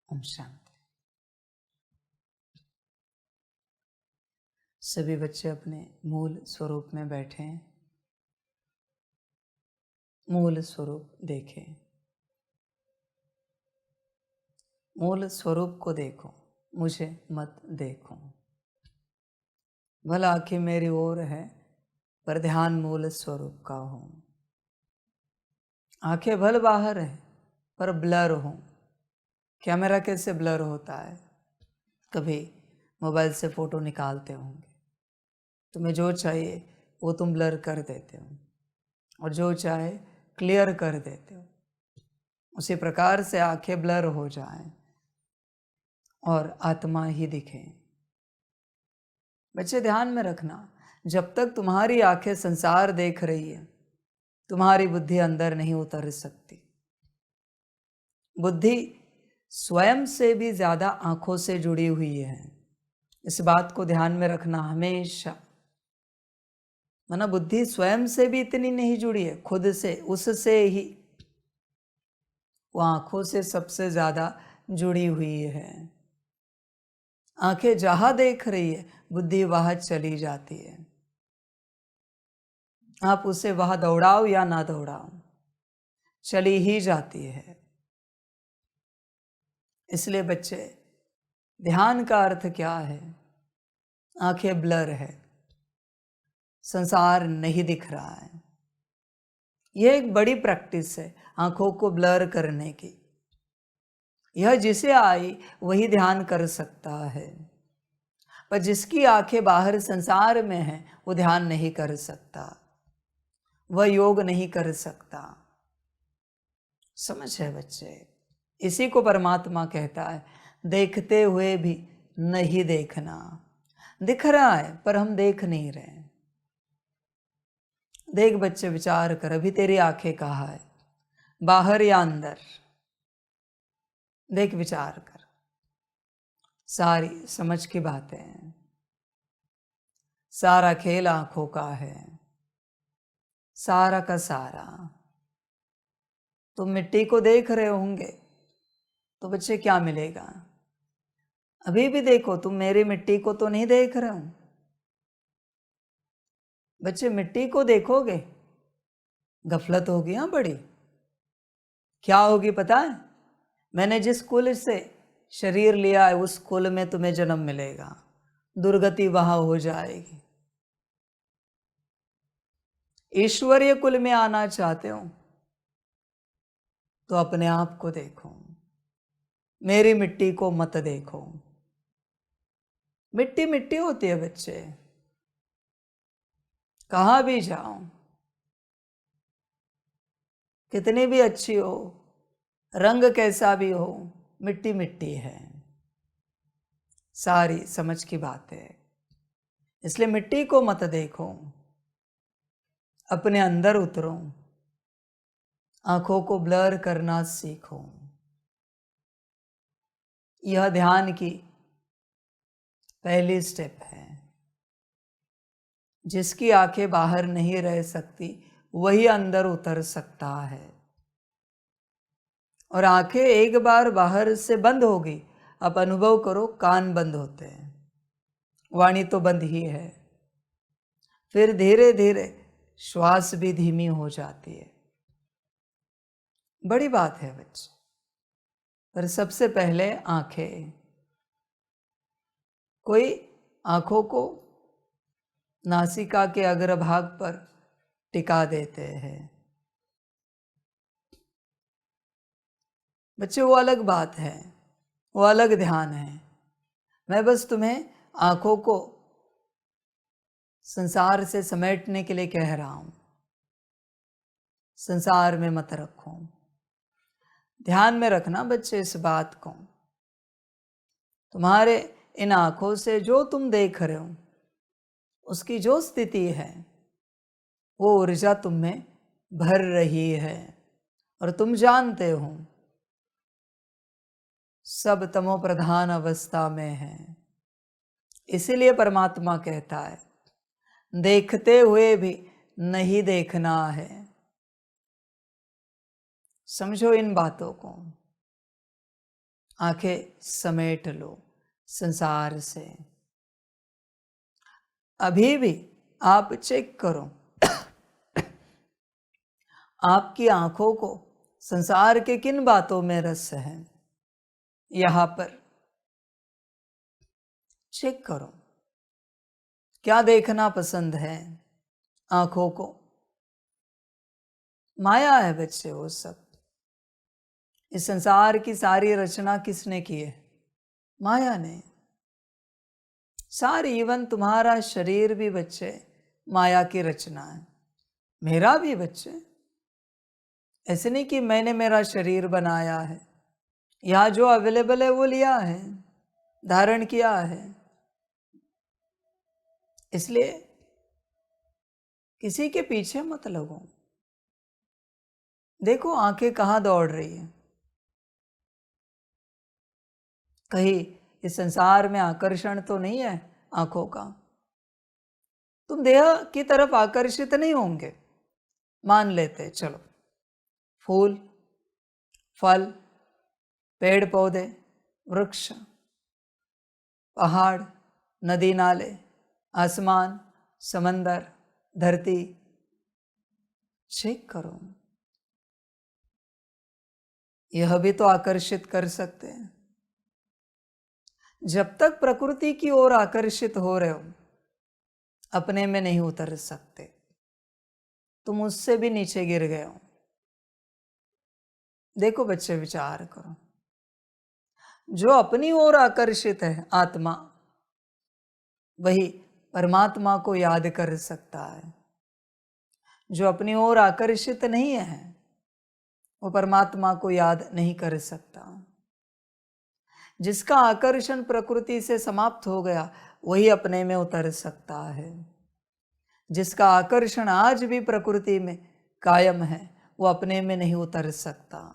ओम शांति। सभी बच्चे अपने मूल स्वरूप में बैठे हैं। मूल स्वरूप देखें। मूल स्वरूप को देखो, मुझे मत देखो। भला आंखें मेरी ओर है पर ध्यान मूल स्वरूप का हो। आंखें भल बाहर है पर ब्लर हो। कैमरा कैसे ब्लर होता है? कभी मोबाइल से फोटो निकालते होंगे, तुम्हें जो चाहिए वो तुम ब्लर कर देते हो और जो चाहे क्लियर कर देते हो। उसी प्रकार से आंखें ब्लर हो जाएं और आत्मा ही दिखे। बच्चे ध्यान में रखना, जब तक तुम्हारी आंखें संसार देख रही है, तुम्हारी बुद्धि अंदर नहीं उतर सकती। बुद्धि स्वयं से भी ज्यादा आंखों से जुड़ी हुई है। इस बात को ध्यान में रखना हमेशा। माना बुद्धि स्वयं से भी इतनी नहीं जुड़ी है, खुद से, उससे ही वो आंखों से सबसे ज्यादा जुड़ी हुई है। आंखें जहां देख रही है, बुद्धि वहां चली जाती है। आप उसे वहां दौड़ाओ या ना दौड़ाओ, चली ही जाती है। इसलिए बच्चे, ध्यान का अर्थ क्या है? आंखें ब्लर है, संसार नहीं दिख रहा है। यह एक बड़ी प्रैक्टिस है आंखों को ब्लर करने की। यह जिसे आई वही ध्यान कर सकता है, पर जिसकी आंखें बाहर संसार में है वो ध्यान नहीं कर सकता, वह योग नहीं कर सकता। समझ है बच्चे? इसी को परमात्मा कहता है, देखते हुए भी नहीं देखना। दिख रहा है पर हम देख नहीं रहे। देख बच्चे, विचार कर, अभी तेरी आंखें कहाँ है, बाहर या अंदर? देख, विचार कर। सारी समझ की बातें हैं। सारा खेल आंखों का है, सारा का सारा। तुम मिट्टी को देख रहे होंगे तो बच्चे क्या मिलेगा? अभी भी देखो, तुम मेरी मिट्टी को तो नहीं देख रहे हो। बच्चे मिट्टी को देखोगे, गफलत होगी। हाँ, बड़ी। क्या होगी पता है? मैंने जिस कुल से शरीर लिया है उस कुल में तुम्हें जन्म मिलेगा, दुर्गति वहां हो जाएगी। ईश्वरीय कुल में आना चाहते हो तो अपने आप को देखो, मेरी मिट्टी को मत देखो। मिट्टी मिट्टी होती है बच्चे, कहां भी जाओ, कितनी भी अच्छी हो, रंग कैसा भी हो, मिट्टी मिट्टी है। सारी समझ की बात है। इसलिए मिट्टी को मत देखो, अपने अंदर उतरो, आंखों को ब्लर करना सीखो। यह ध्यान की पहली स्टेप है। जिसकी आंखें बाहर नहीं रह सकती वही अंदर उतर सकता है। और आंखें एक बार बाहर से बंद होगी, आप अनुभव करो, कान बंद होते हैं, वाणी तो बंद ही है। फिर धीरे धीरे श्वास भी धीमी हो जाती है। बड़ी बात है बच्चे। पर सबसे पहले आंखें। कोई आंखों को नासिका के अग्रभाग पर टिका देते हैं। बच्चे, वो अलग बात है, वो अलग ध्यान है। मैं बस तुम्हें आंखों को संसार से समेटने के लिए कह रहा हूं। संसार में मत रखो। ध्यान में रखना बच्चे इस बात को। तुम्हारे इन आंखों से जो तुम देख रहे हो, उसकी जो स्थिति है, वो ऊर्जा तुम में भर रही है। और तुम जानते हो सब तमो प्रधान अवस्था में है। इसीलिए परमात्मा कहता है, देखते हुए भी नहीं देखना है। समझो इन बातों को। आंखें समेट लो संसार से। अभी भी आप चेक करो, आपकी आंखों को संसार के किन बातों में रस है। यहां पर चेक करो, क्या देखना पसंद है आंखों को। माया है बच्चे वो सब। इस संसार की सारी रचना किसने की है? माया ने। सारी, इवन तुम्हारा शरीर भी बच्चे माया की रचना है, मेरा भी बच्चे। ऐसे नहीं कि मैंने मेरा शरीर बनाया है, यहां जो अवेलेबल है वो लिया है, धारण किया है। इसलिए किसी के पीछे मत लगो। देखो आंखें कहाँ दौड़ रही है। कहीं इस संसार में आकर्षण तो नहीं है आंखों का? तुम देह की तरफ आकर्षित नहीं होंगे, मान लेते चलो। फूल, फल, पेड़ पौधे, वृक्ष, पहाड़, नदी नाले, आसमान, समंदर, धरती, चेक करो। यह भी तो आकर्षित कर सकते हैं। जब तक प्रकृति की ओर आकर्षित हो रहे हो, अपने में नहीं उतर सकते। तुम उससे भी नीचे गिर गए हो। देखो बच्चे, विचार करो, जो अपनी ओर आकर्षित है आत्मा, वही परमात्मा को याद कर सकता है। जो अपनी ओर आकर्षित नहीं है, वो परमात्मा को याद नहीं कर सकता। जिसका आकर्षण प्रकृति से समाप्त हो गया, वही अपने में उतर सकता है। जिसका आकर्षण आज भी प्रकृति में कायम है, वो अपने में नहीं उतर सकता।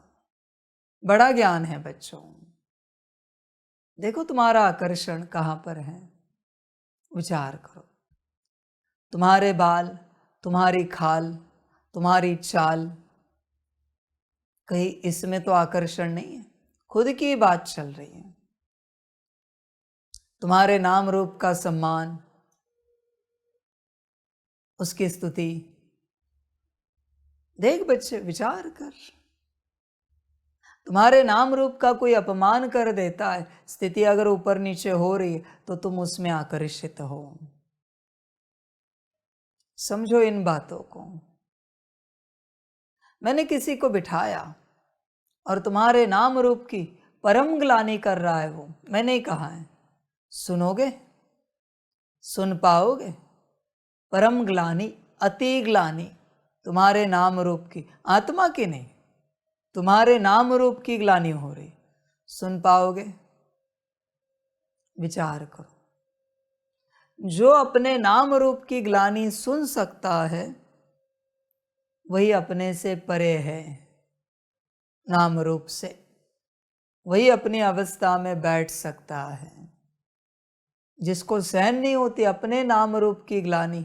बड़ा ज्ञान है बच्चों। देखो तुम्हारा आकर्षण कहाँ पर है, विचार करो। तुम्हारे बाल, तुम्हारी खाल, तुम्हारी चाल, कहीं इसमें तो आकर्षण नहीं है, खुद की बात चल रही है। तुम्हारे नाम रूप का सम्मान, उसकी स्तुति। देख बच्चे, विचार कर। तुम्हारे नाम रूप का कोई अपमान कर देता है, स्थिति अगर ऊपर नीचे हो रही है, तो तुम उसमें आकर्षित हो। समझो इन बातों को। मैंने किसी को बिठाया और तुम्हारे नाम रूप की परम ग्लानि कर रहा है वो, मैंने कहा है, सुनोगे? सुन पाओगे? परम ग्लानि, अति ग्लानि तुम्हारे नाम रूप की, आत्मा की नहीं, तुम्हारे नाम रूप की ग्लानि हो रही, सुन पाओगे? विचार करो। जो अपने नाम रूप की ग्लानि सुन सकता है, वही अपने से परे है। नाम रूप से वही अपनी अवस्था में बैठ सकता है। जिसको सहन नहीं होती अपने नाम रूप की ग्लानि,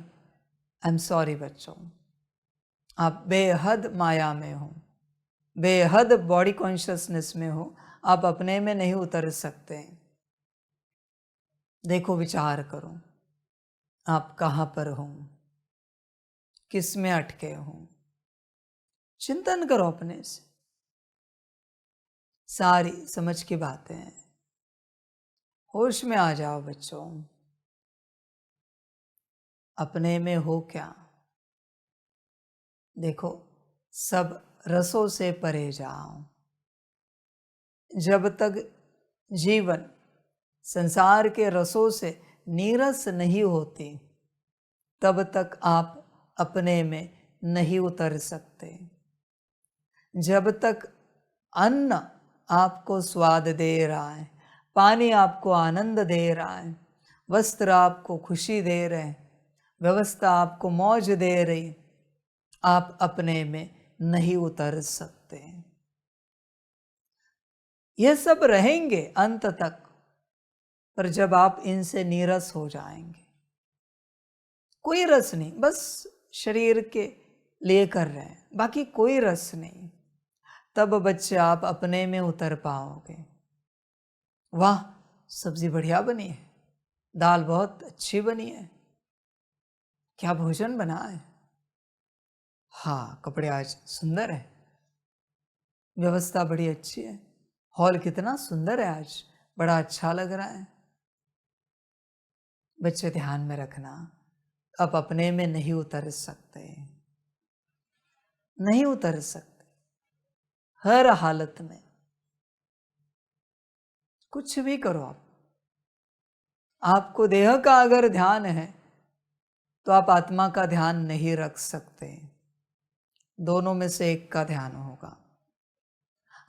आई एम सॉरी बच्चों, आप बेहद माया में हो, बेहद बॉडी कॉन्शियसनेस में हो, आप अपने में नहीं उतर सकते। देखो, विचार करो, आप कहाँ पर हो, किस में अटके हो। चिंतन करो अपने से। सारी समझ की बातें हैं। होश में आ जाओ बच्चों। अपने में हो क्या? देखो, सब रसों से परे जाओ। जब तक जीवन संसार के रसों से नीरस नहीं होती, तब तक आप अपने में नहीं उतर सकते। जब तक अन्न आपको स्वाद दे रहा है, पानी आपको आनंद दे रहा है, वस्त्र आपको खुशी दे रहे हैं, व्यवस्था आपको मौज दे रही, आप अपने में नहीं उतर सकते। ये सब रहेंगे अंत तक, पर जब आप इनसे नीरस हो जाएंगे, कोई रस नहीं, बस शरीर के लिए कर रहे हैं, बाकी कोई रस नहीं, तब बच्चे आप अपने में उतर पाओगे। वाह, सब्जी बढ़िया बनी है, दाल बहुत अच्छी बनी है, क्या भोजन बना है। हाँ, कपड़े आज सुंदर है, व्यवस्था बड़ी अच्छी है, हॉल कितना सुंदर है आज, बड़ा अच्छा लग रहा है। बच्चे ध्यान में रखना, आप अपने में नहीं उतर सकते, नहीं उतर सकते। हर हालत में कुछ भी करो आप, आपको देह का अगर ध्यान है तो आप आत्मा का ध्यान नहीं रख सकते, दोनों में से एक का ध्यान होगा।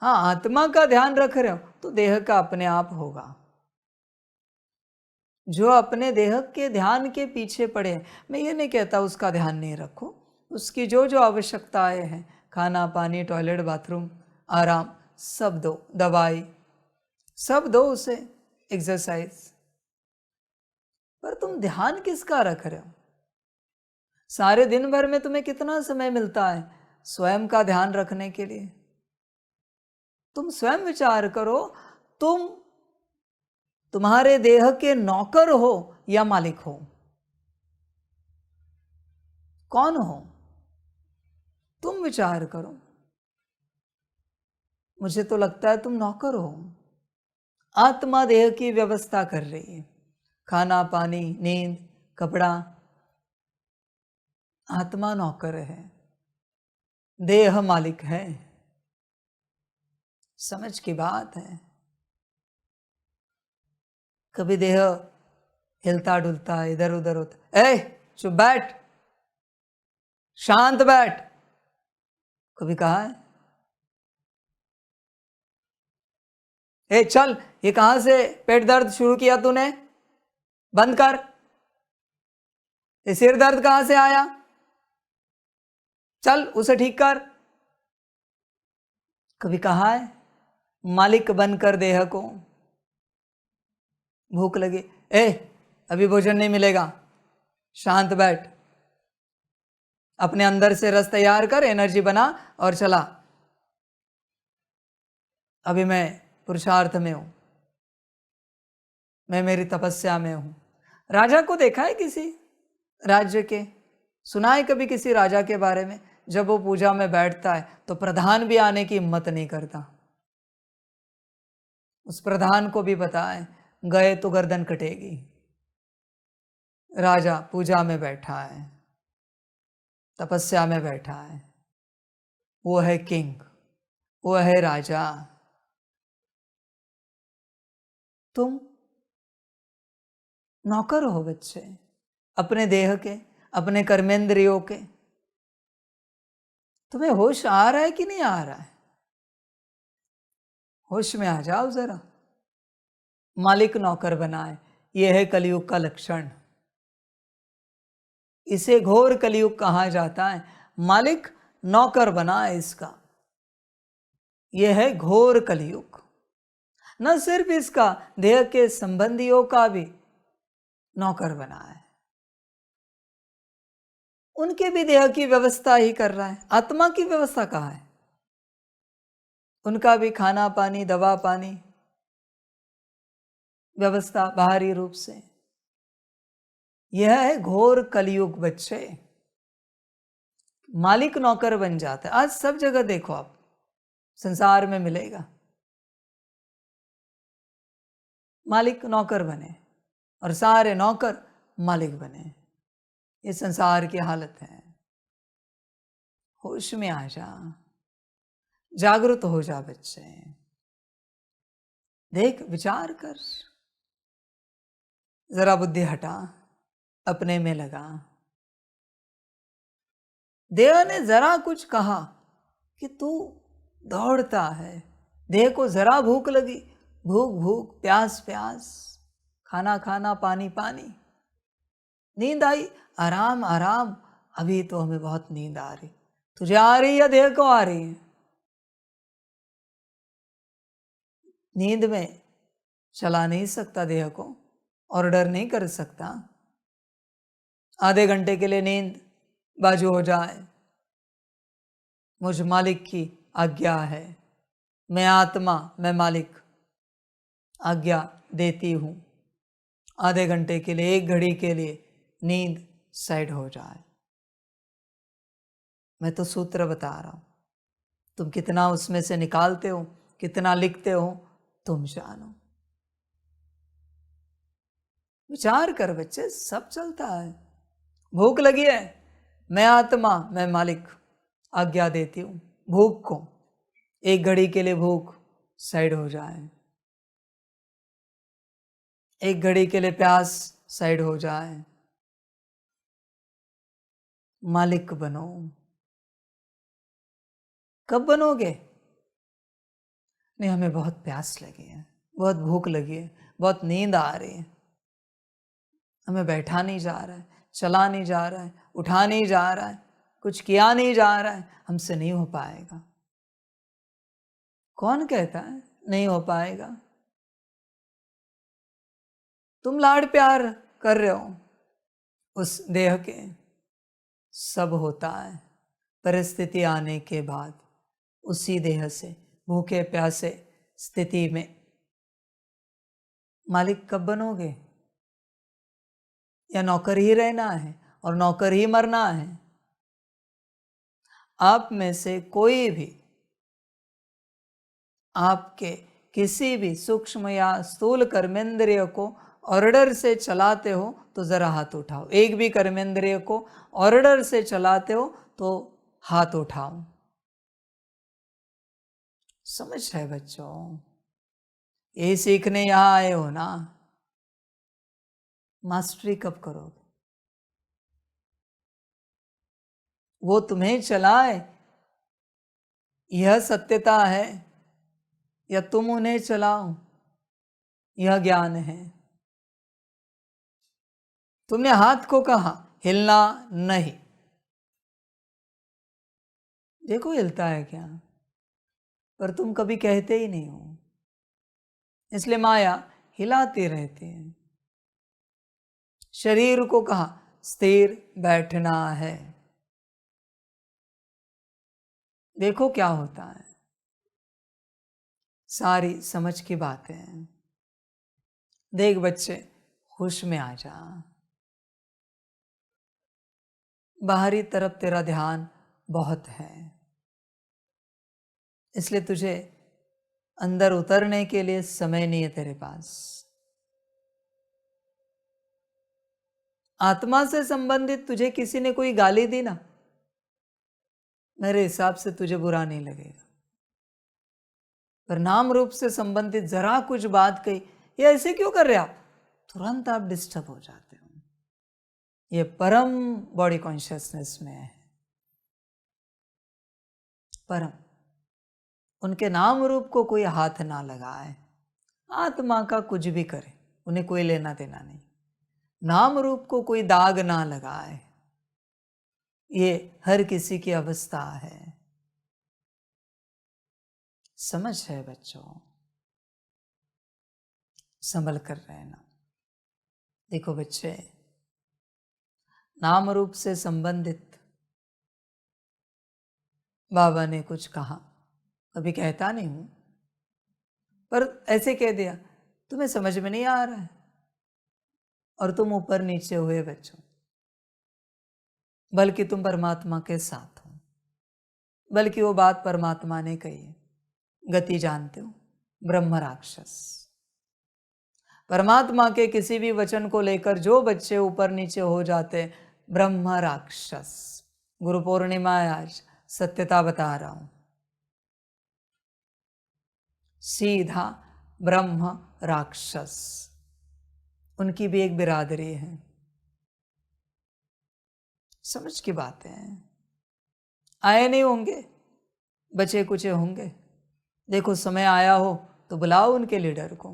हाँ, आत्मा का ध्यान रख रहे हो तो देह का अपने आप होगा। जो अपने देह के ध्यान के पीछे पड़े हैं, मैं ये नहीं कहता उसका ध्यान नहीं रखो, उसकी जो जो आवश्यकताएं हैं, खाना पानी टॉयलेट बाथरूम आराम सब दो, दवाई सब दो उसे, एक्सरसाइज, पर तुम ध्यान किसका रख रहे हो। सारे दिन भर में तुम्हें कितना समय मिलता है स्वयं का ध्यान रखने के लिए। तुम स्वयं विचार करो, तुम तुम्हारे देह के नौकर हो या मालिक हो, कौन हो? तुम विचार करो। मुझे तो लगता है तुम नौकर हो। आत्मा देह की व्यवस्था कर रही है, खाना पानी नींद कपड़ा, आत्मा नौकर है, देह मालिक है। समझ की बात है। कभी देह हिलता डुलता इधर उधर होता, ए चुप बैठ, शांत बैठ, कभी कहा है? ए चल, ये कहां से पेट दर्द शुरू किया तूने, बंद कर। ये सिर दर्द कहां से आया, चल उसे ठीक कर। कभी कहा है मालिक बनकर देह को? भूख लगी, ए अभी भोजन नहीं मिलेगा, शांत बैठ, अपने अंदर से रस तैयार कर, एनर्जी बना और चला। अभी मैं पुरुषार्थ में हूं, मैं मेरी तपस्या में हूं। राजा को देखा है किसी राज्य के, सुना है कभी किसी राजा के बारे में? जब वो पूजा में बैठता है तो प्रधान भी आने की हिम्मत नहीं करता। उस प्रधान को भी पता है गए तो गर्दन कटेगी। राजा पूजा में बैठा है, तपस्या में बैठा है, वो है किंग, वो है राजा। तुम नौकर हो बच्चे, अपने देह के, अपने कर्मेंद्रियों के। तुम्हें होश आ रहा है कि नहीं आ रहा है? होश में आ जाओ जरा। मालिक नौकर बना है, यह है कलयुग का लक्षण। इसे घोर कलयुग कहा जाता है। मालिक नौकर बना है इसका, यह है घोर कलयुग। न सिर्फ इसका, देह के संबंधियों का भी नौकर बना है, उनके भी देह की व्यवस्था ही कर रहा है। आत्मा की व्यवस्था कहाँ है? उनका भी खाना पानी दवा पानी व्यवस्था बाहरी रूप से। यह है घोर कलयुग बच्चे। मालिक नौकर बन जाता है। आज सब जगह देखो आप, संसार में मिलेगा, मालिक नौकर बने और सारे नौकर मालिक बने। ये संसार की हालत है। होश में आ जा, जागृत हो जा बच्चे, देख विचार कर, जरा बुद्धि हटा, अपने में लगा। देह ने जरा कुछ कहा कि तू दौड़ता है, देह को जरा भूख लगी, भूख भूख प्यास प्यास, खाना खाना पानी पानी, नींद आई आराम आराम, अभी तो हमें बहुत नींद आ रही। तुझे आ रही या देह को आ रही है? नींद में चला नहीं सकता देह को, ऑर्डर नहीं कर सकता। आधे घंटे के लिए नींद बाजू हो जाए, मुझ मालिक की आज्ञा है, मैं आत्मा मैं मालिक, आज्ञा देती हूं, आधे घंटे के लिए, 1 घड़ी के लिए नींद साइड हो जाए। मैं तो सूत्र बता रहा हूं, तुम कितना उसमें से निकालते हो, कितना लिखते हो, तुम जानो। विचार कर बच्चे, सब चलता है। भूख लगी है, मैं आत्मा, मैं मालिक आज्ञा देती हूं भूख को 1 घड़ी के लिए भूख साइड हो जाए, 1 घड़ी के लिए प्यास साइड हो जाए। मालिक बनो। कब बनोगे? नहीं, हमें बहुत प्यास लगी है, बहुत भूख लगी है, बहुत नींद आ रही है, हमें बैठा नहीं जा रहा है, चला नहीं जा रहा है, उठा नहीं जा रहा है, कुछ किया नहीं जा रहा है, हमसे नहीं हो पाएगा। कौन कहता है नहीं हो पाएगा? तुम लाड़ प्यार कर रहे हो उस देह के, सब होता है। परिस्थिति आने के बाद उसी देह से भूखे प्यासे स्थिति में मालिक कब बनोगे? या नौकर ही रहना है और नौकर ही मरना है? आप में से कोई भी आपके किसी भी सूक्ष्म या स्थूल कर्मेंद्रिय को ऑर्डर से चलाते हो तो जरा हाथ उठाओ। एक भी कर्मेंद्रिय को ऑर्डर से चलाते हो तो हाथ उठाओ। समझ रहे बच्चों? ये सीखने यहां आए हो ना, मास्टरी कब करोगे? वो तुम्हें चलाए, यह सत्यता है, या तुम उन्हें चलाओ, यह ज्ञान है। तुमने हाथ को कहा हिलना नहीं, देखो हिलता है क्या, पर तुम कभी कहते ही नहीं हो, इसलिए माया हिलाती रहती है। शरीर को कहा स्थिर बैठना है, देखो क्या होता है। सारी समझ की बातें हैं। देख बच्चे, होश में आ जा, बाहरी तरफ तेरा ध्यान बहुत है, इसलिए तुझे अंदर उतरने के लिए समय नहीं है तेरे पास। आत्मा से संबंधित तुझे किसी ने कोई गाली दी ना, मेरे हिसाब से तुझे बुरा नहीं लगेगा, पर नाम रूप से संबंधित जरा कुछ बात कही, ये ऐसे क्यों कर रहे आप, तुरंत आप डिस्टर्ब हो जाते हो। ये परम बॉडी कॉन्शियसनेस में है, परम। उनके नाम रूप को कोई हाथ ना लगाए, आत्मा का कुछ भी करे, उन्हें कोई लेना देना नहीं। नाम रूप को कोई दाग ना लगाए, ये हर किसी की अवस्था है। समझ है बच्चों? संभल कर रहना। देखो बच्चे, नाम रूप से संबंधित बाबा ने कुछ कहा, कभी कहता नहीं हूं, पर ऐसे कह दिया, तुम्हें समझ में नहीं आ रहा है और तुम ऊपर नीचे हुए बच्चों, बल्कि तुम परमात्मा के साथ हो, बल्कि वो बात परमात्मा ने कही है। गति जानते हो, ब्रह्म राक्षस। परमात्मा के किसी भी वचन को लेकर जो बच्चे ऊपर नीचे हो जाते, ब्रह्म राक्षस। गुरु पूर्णिमा है आज, सत्यता बता रहा हूं, सीधा ब्रह्म राक्षस। उनकी भी एक बिरादरी है। समझ की बातें हैं। आए नहीं होंगे, बचे कुचे होंगे। देखो समय आया हो तो बुलाओ उनके लीडर को,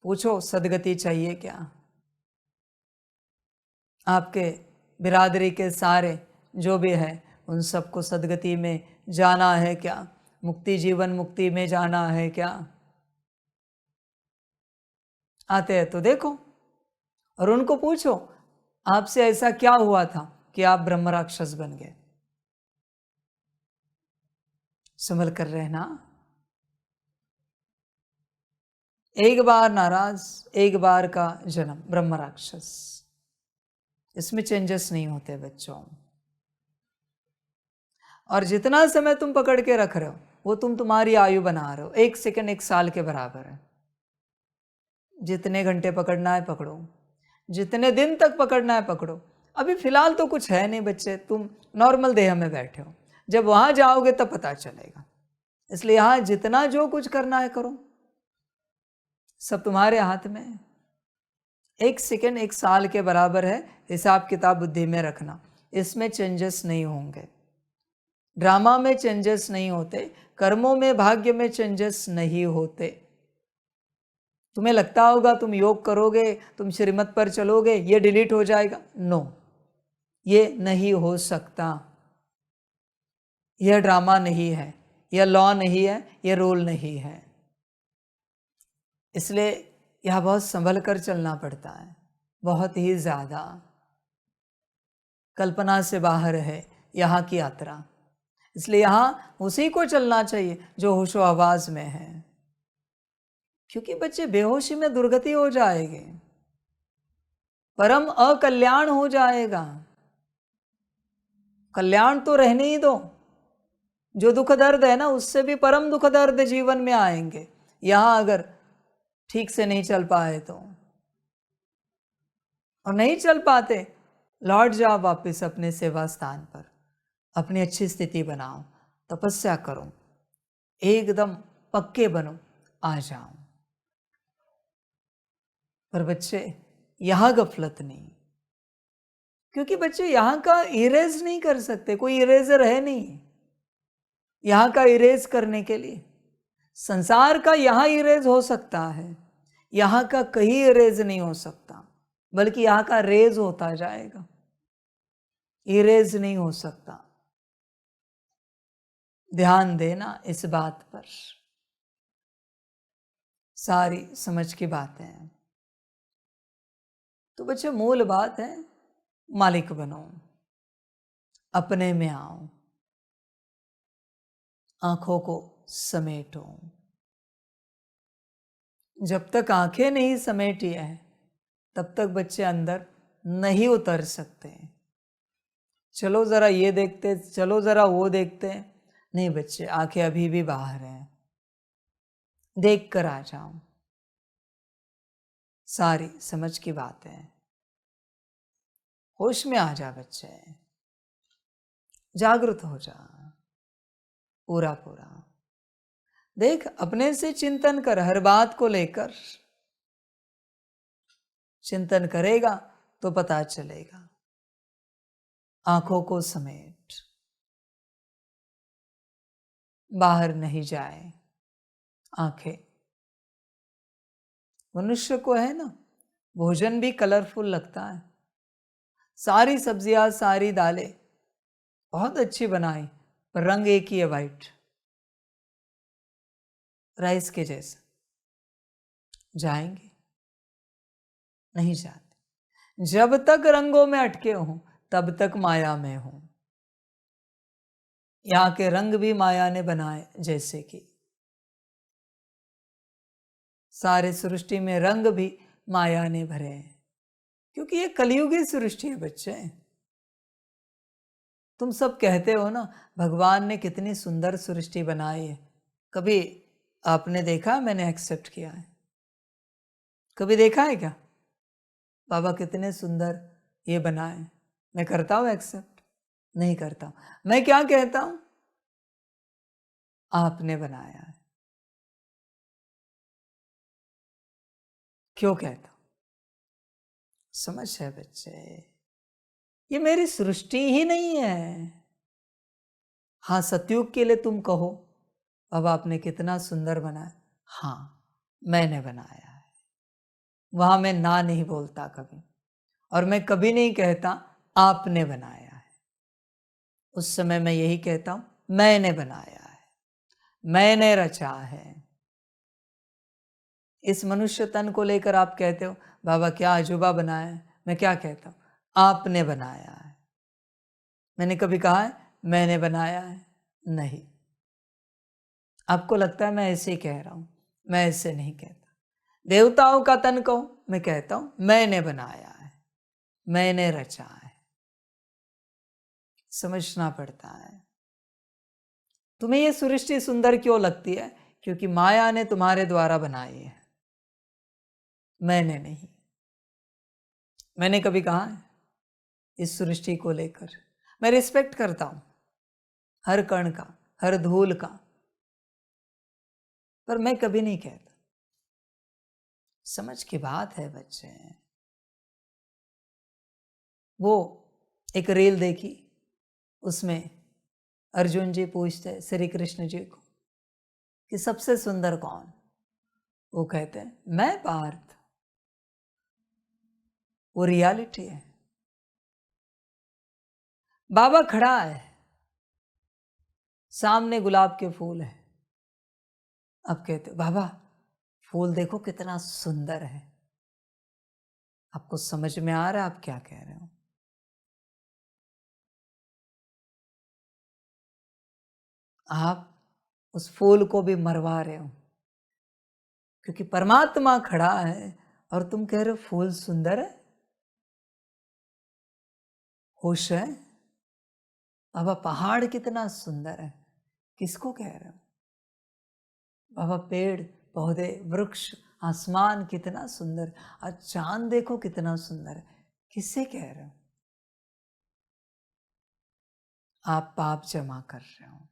पूछो सदगति चाहिए क्या। आपके बिरादरी के सारे जो भी है उन सबको सदगति में जाना है क्या, मुक्ति जीवन मुक्ति में जाना है क्या। आते हैं तो देखो और उनको पूछो आपसे ऐसा क्या हुआ था कि आप ब्रह्म राक्षस बन गए। संभल कर रहना। एक बार नाराज, एक बार का जन्म, ब्रह्म राक्षस। इसमें चेंजेस नहीं होते बच्चों। और जितना समय तुम पकड़ के रख रहे हो वो तुम तुम्हारी आयु बना रहे हो। 1 सेकंड 1 साल के बराबर है। जितने घंटे पकड़ना है पकड़ो, जितने दिन तक पकड़ना है पकड़ो। अभी फिलहाल तो कुछ है नहीं बच्चे, तुम नॉर्मल देह में बैठे हो। जब वहां जाओगे तब पता चलेगा। इसलिए यहां जितना जो कुछ करना है करो, सब तुम्हारे हाथ में है। 1 सेकंड 1 साल के बराबर है। हिसाब किताब बुद्धि में रखना, इसमें चेंजेस नहीं होंगे। ड्रामा में चेंजेस नहीं होते, कर्मों में भाग्य में चेंजेस नहीं होते। तुम्हें लगता होगा तुम योग करोगे, तुम श्रीमत पर चलोगे, ये डिलीट हो जाएगा। नो, ये नहीं हो सकता। यह ड्रामा नहीं है, यह लॉ नहीं है, यह रूल नहीं है। इसलिए यह बहुत संभल कर चलना पड़ता है, बहुत ही ज्यादा। कल्पना से बाहर है यहाँ की यात्रा। इसलिए यहाँ उसी को चलना चाहिए जो होशो हवास में है, क्योंकि बच्चे बेहोशी में दुर्गति हो जाएगी, परम अकल्याण हो जाएगा। कल्याण तो रहने ही दो, जो दुख दर्द है ना उससे भी परम दुख दर्द जीवन में आएंगे यहां अगर ठीक से नहीं चल पाए तो। और नहीं चल पाते, लौट जाओ वापिस अपने सेवा स्थान पर, अपनी अच्छी स्थिति बनाओ, तपस्या करो, एकदम पक्के बनो, आ जाओ। पर बच्चे यहां गफलत नहीं, क्योंकि बच्चे यहां का इरेज नहीं कर सकते, कोई इरेजर है नहीं यहां का इरेज करने के लिए। संसार का यहां इरेज हो सकता है, यहां का कहीं इरेज नहीं हो सकता, बल्कि यहां का रेज होता जाएगा, इरेज नहीं हो सकता। ध्यान देना इस बात पर, सारी समझ की बातें हैं। तो बच्चे मूल बात है, मालिक बनो, अपने में आओ, आंखों को समेटो। जब तक आंखें नहीं समेटी है तब तक बच्चे अंदर नहीं उतर सकते। चलो जरा ये देखते, चलो जरा वो देखते, नहीं बच्चे, आंखें अभी भी बाहर हैं, देख कर आ जाओ। सारी समझ की बात है, होश में आ जा बच्चे, जागृत हो जा पूरा पूरा। देख, अपने से चिंतन कर, हर बात को लेकर चिंतन करेगा तो पता चलेगा। आंखों को समेट, बाहर नहीं जाए आंखें। मनुष्य को है ना, भोजन भी कलरफुल लगता है, सारी सब्जियां सारी दालें बहुत अच्छी बनाई, पर रंग एक ही है, वाइट, राइस के जैसा। जाएंगे? नहीं जाते। जब तक रंगों में अटके हो तब तक माया में हो। यहाँ के रंग भी माया ने बनाए, जैसे कि सारे सृष्टि में रंग भी माया ने भरे हैं, क्योंकि ये कलयुगी सृष्टि है बच्चे। तुम सब कहते हो ना भगवान ने कितनी सुंदर सृष्टि बनाई है, कभी आपने देखा मैंने एक्सेप्ट किया है? कभी देखा है क्या बाबा कितने सुंदर ये बनाए? मैं करता हूं एक्सेप्ट? नहीं करता हूं। मैं क्या कहता हूं? आपने बनाया है। क्यों कहता हूं? समझ है बच्चे, ये मेरी सृष्टि ही नहीं है। हाँ, सतयुग के लिए तुम कहो अब आपने कितना सुंदर बनाया, हाँ मैंने बनाया है, वहां मैं ना नहीं बोलता कभी, और मैं कभी नहीं कहता आपने बनाया है। उस समय मैं यही कहता हूं मैंने बनाया है, मैंने रचा है। इस मनुष्य तन को लेकर आप कहते हो बाबा क्या अजूबा बनाया है, मैं क्या कहता हूं? आपने बनाया है। मैंने कभी कहा है मैंने बनाया है? नहीं। आपको लगता है मैं ऐसे ही कह रहा हूं, मैं ऐसे नहीं कहता। देवताओं का तन कहो, मैं कहता हूं मैंने बनाया है, मैंने रचा है। समझना पड़ता है। तुम्हें ये सृष्टि सुंदर क्यों लगती है? क्योंकि माया ने तुम्हारे द्वारा बनाई है, मैंने नहीं। मैंने कभी कहा है इस सृष्टि को लेकर? मैं रिस्पेक्ट करता हूं हर कण का, हर धूल का, पर मैं कभी नहीं कहता। समझ की बात है बच्चे। वो एक रील देखी, उसमें अर्जुन जी पूछते श्री कृष्ण जी को कि सबसे सुंदर कौन? वो कहते हैं मैं पार्थ। वो रियलिटी है। बाबा खड़ा है, सामने गुलाब के फूल है। अब कहते बाबा फूल देखो कितना सुंदर है। आपको समझ में आ रहा है आप क्या कह रहे हो? आप उस फूल को भी मरवा रहे हो, क्योंकि परमात्मा खड़ा है और तुम कह रहे हो फूल सुंदर है। होश है? बाबा पहाड़ कितना सुंदर है, किसको कह रहे हो? बाबा पेड़ पौधे वृक्ष आसमान कितना सुंदर, आज चांद देखो कितना सुंदर है, किससे कह रहे हो? आप पाप जमा कर रहे हो।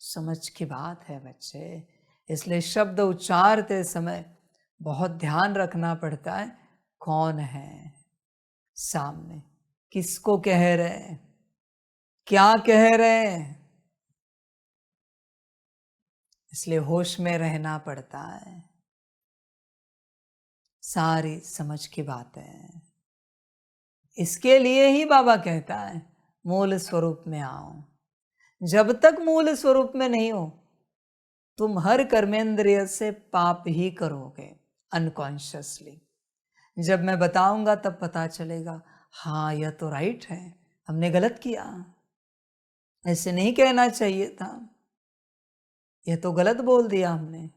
समझ की बात है बच्चे। इसलिए शब्द उच्चारते समय बहुत ध्यान रखना पड़ता है, कौन है सामने, किसको कह रहे हैं, क्या कह रहे हैं। इसलिए होश में रहना पड़ता है। सारी समझ की बातें। इसके लिए ही बाबा कहता है मूल स्वरूप में आओ। जब तक मूल स्वरूप में नहीं हो, तुम हर कर्मेंद्रिय से पाप ही करोगे अनकॉन्शियसली। जब मैं बताऊंगा तब पता चलेगा, हाँ यह तो राइट है, हमने गलत किया, ऐसे नहीं कहना चाहिए था, यह तो गलत बोल दिया हमने।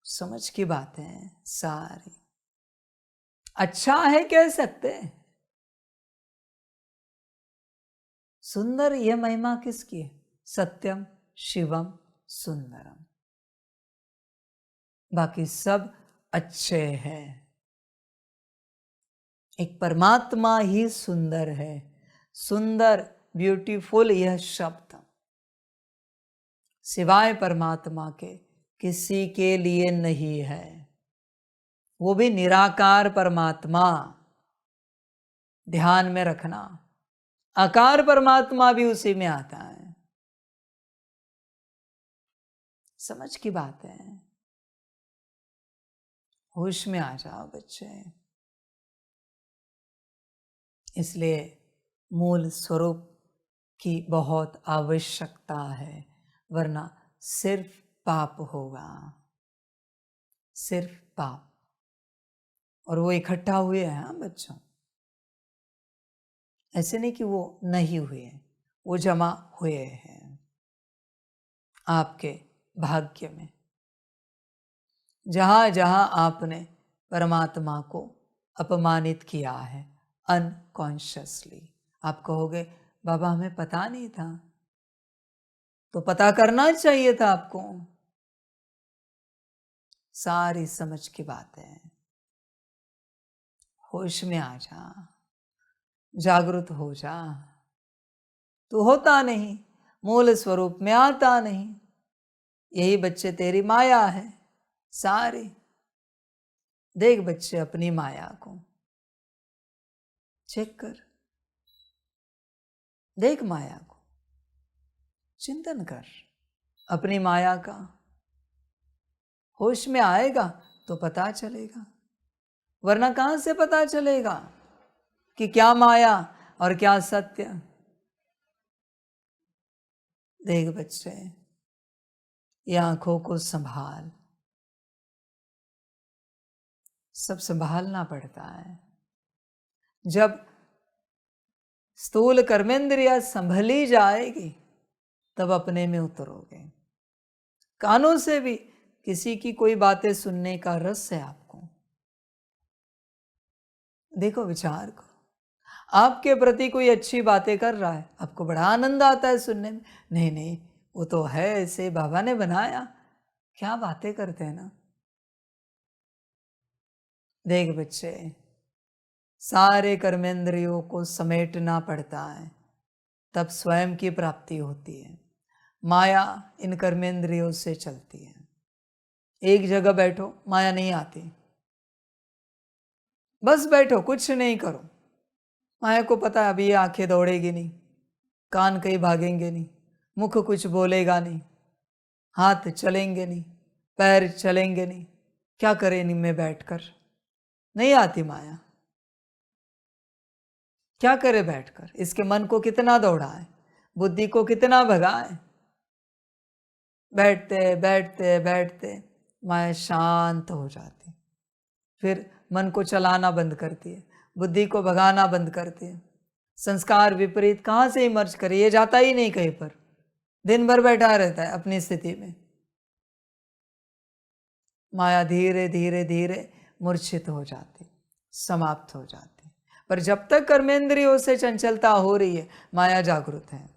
समझ की बात है सारी। अच्छा है कह सकते हैं, सुंदर यह महिमा किसकी है? सत्यम शिवम सुंदरम। बाकी सब अच्छे हैं, एक परमात्मा ही सुंदर है। सुंदर ब्यूटीफुल यह शब्द सिवाय परमात्मा के किसी के लिए नहीं है। वो भी निराकार परमात्मा, ध्यान में रखना। आकार परमात्मा भी उसी में आता है। समझ की बात है। होश में आ जाओ बच्चे। इसलिए मूल स्वरूप की बहुत आवश्यकता है, वरना सिर्फ पाप होगा, सिर्फ पाप। और वो इकट्ठा हुए हैं। हाँ बच्चों, ऐसे नहीं कि वो नहीं हुए, वो जमा हुए हैं आपके भाग्य में। जहां जहां आपने परमात्मा को अपमानित किया है अनकॉन्शियसली, आप कहोगे बाबा हमें पता नहीं था, तो पता करना चाहिए था आपको। सारी समझ की बात है। होश में आ जा, जागृत हो जा। तू होता नहीं, मूल स्वरूप में आता नहीं। यही बच्चे तेरी माया है सारी। देख बच्चे अपनी माया को चेक कर, देख माया को, चिंतन कर अपनी माया का। होश में आएगा तो पता चलेगा, वरना कहां से पता चलेगा कि क्या माया और क्या सत्य। देख बच्चे, ये आंखों को संभाल, सब संभालना पड़ता है। जब स्थूल कर्मेंद्रिया संभली जाएगी तब अपने में उतरोगे। कानों से भी किसी की कोई बातें सुनने का रस है आपको। देखो, विचार करो, आपके प्रति कोई अच्छी बातें कर रहा है, आपको बड़ा आनंद आता है सुनने में। नहीं नहीं, वो तो है ऐसे, बाबा ने बनाया, क्या बातें करते हैं ना। देख बच्चे, सारे कर्मेंद्रियों को समेटना पड़ता है, तब स्वयं की प्राप्ति होती है। माया इन कर्मेंद्रियों से चलती है। एक जगह बैठो, माया नहीं आती। बस बैठो, कुछ नहीं करो, माया को पता है अभी ये आंखें दौड़ेगी नहीं, कान कहीं भागेंगे नहीं, मुख कुछ बोलेगा नहीं, हाथ चलेंगे नहीं, पैर चलेंगे नहीं, क्या करे इनमें बैठकर। नहीं आती माया, क्या करे बैठकर। इसके मन को कितना दौड़ाए, बुद्धि को कितना भगाए। बैठते बैठते बैठते माया शांत हो जाती, फिर मन को चलाना बंद करती है, बुद्धि को भगाना बंद करती है। संस्कार विपरीत कहाँ से इमर्ज करे, ये जाता ही नहीं कहीं पर, दिन भर बैठा रहता है अपनी स्थिति में। माया धीरे धीरे धीरे मूर्छित हो जाती, समाप्त हो जाती। पर जब तक कर्मेंद्रियों से चंचलता हो रही है, माया जागृत है।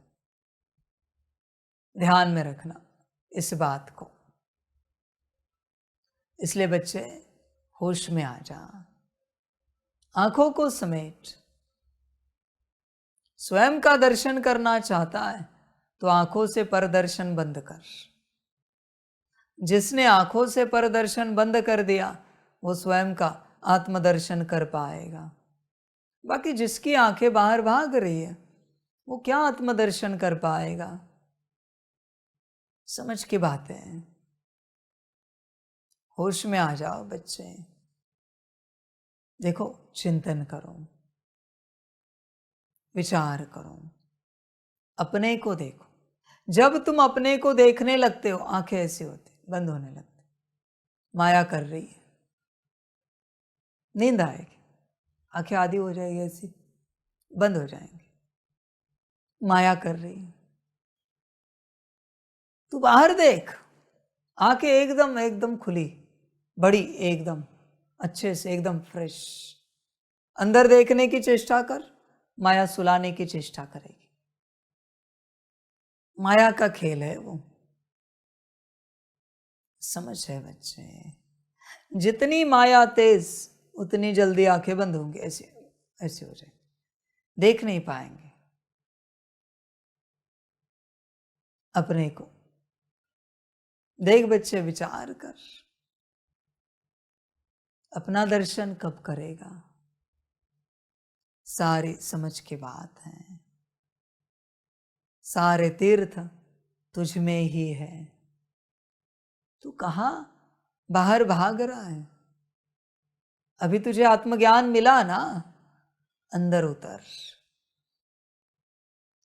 ध्यान में रखना इस बात को। इसलिए बच्चे, होश में आ जा, आंखों को समेट। स्वयं का दर्शन करना चाहता है तो आंखों से परदर्शन बंद कर। जिसने आंखों से परदर्शन बंद कर दिया, वो स्वयं का आत्मदर्शन कर पाएगा। बाकी जिसकी आंखें बाहर भाग रही है, वो क्या आत्मदर्शन कर पाएगा। समझ की बात है। होश में आ जाओ बच्चे। देखो, चिंतन करो, विचार करो, अपने को देखो। जब तुम अपने को देखने लगते हो, आंखें ऐसी होती, बंद होने लगती। माया कर रही है, नींद आएगी, आंखें आधी हो जाएगी, ऐसी बंद हो जाएंगी। माया कर रही है, तू बाहर देख, आंखें एकदम एकदम खुली, बड़ी, एकदम अच्छे से, एकदम फ्रेश। अंदर देखने की चेष्टा कर, माया सुलाने की चेष्टा करेगी। माया का खेल है वो। समझ है बच्चे। जितनी माया तेज, उतनी जल्दी आंखें बंद होंगी, ऐसे ऐसे हो जाए, देख नहीं पाएंगे अपने को। देख बच्चे, विचार कर, अपना दर्शन कब करेगा। सारी समझ की बात है। सारे तीर्थ तुझ में ही है। तू कहाँ बाहर भाग रहा है। अभी तुझे आत्मज्ञान मिला ना, अंदर उतर।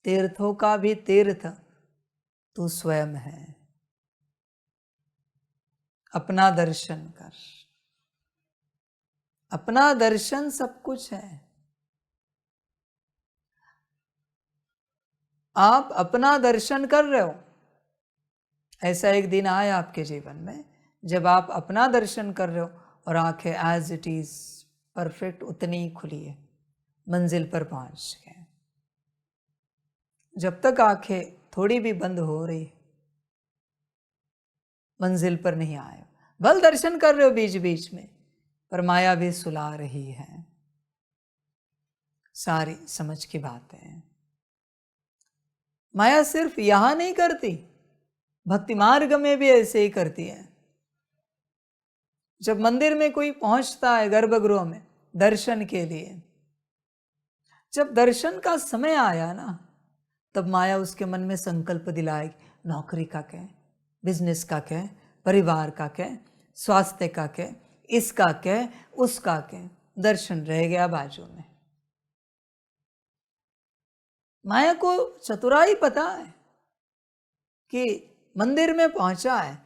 तीर्थों का भी तीर्थ तू स्वयं है। अपना दर्शन कर। अपना दर्शन सब कुछ है। आप अपना दर्शन कर रहे हो। ऐसा एक दिन आया आपके जीवन में जब आप अपना दर्शन कर रहे हो और आंखें एज इट इज परफेक्ट उतनी ही खुली है, मंजिल पर पहुंच गए। जब तक आंखें थोड़ी भी बंद हो रही, मंजिल पर नहीं आए। भल दर्शन कर रहे हो बीच बीच में, पर माया भी सुला रही है। सारी समझ की बात है। माया सिर्फ यहां नहीं करती, भक्ति मार्ग में भी ऐसे ही करती है। जब मंदिर में कोई पहुंचता है गर्भगृह में दर्शन के लिए, जब दर्शन का समय आया ना, तब माया उसके मन में संकल्प दिलाएगी, नौकरी का क्या, बिजनेस का क्या, परिवार का क्या, स्वास्थ्य का क्या, इसका क्या, उसका क्या। दर्शन रह गया बाजू में। माया को चतुराई पता है कि मंदिर में पहुंचा है,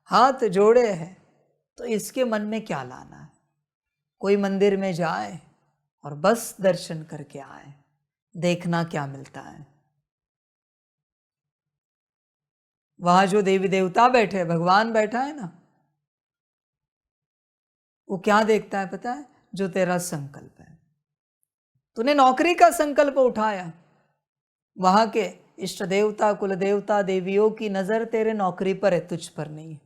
हाथ जोड़े हैं, तो इसके मन में क्या लाना है। कोई मंदिर में जाए और बस दर्शन करके आए, देखना क्या मिलता है। वहां जो देवी देवता बैठे, भगवान बैठा है ना, वो क्या देखता है पता है? जो तेरा संकल्प है। तूने नौकरी का संकल्प उठाया, वहां के इष्ट देवता, कुल देवता, देवियों की नजर तेरे नौकरी पर है, तुझ पर नहीं है।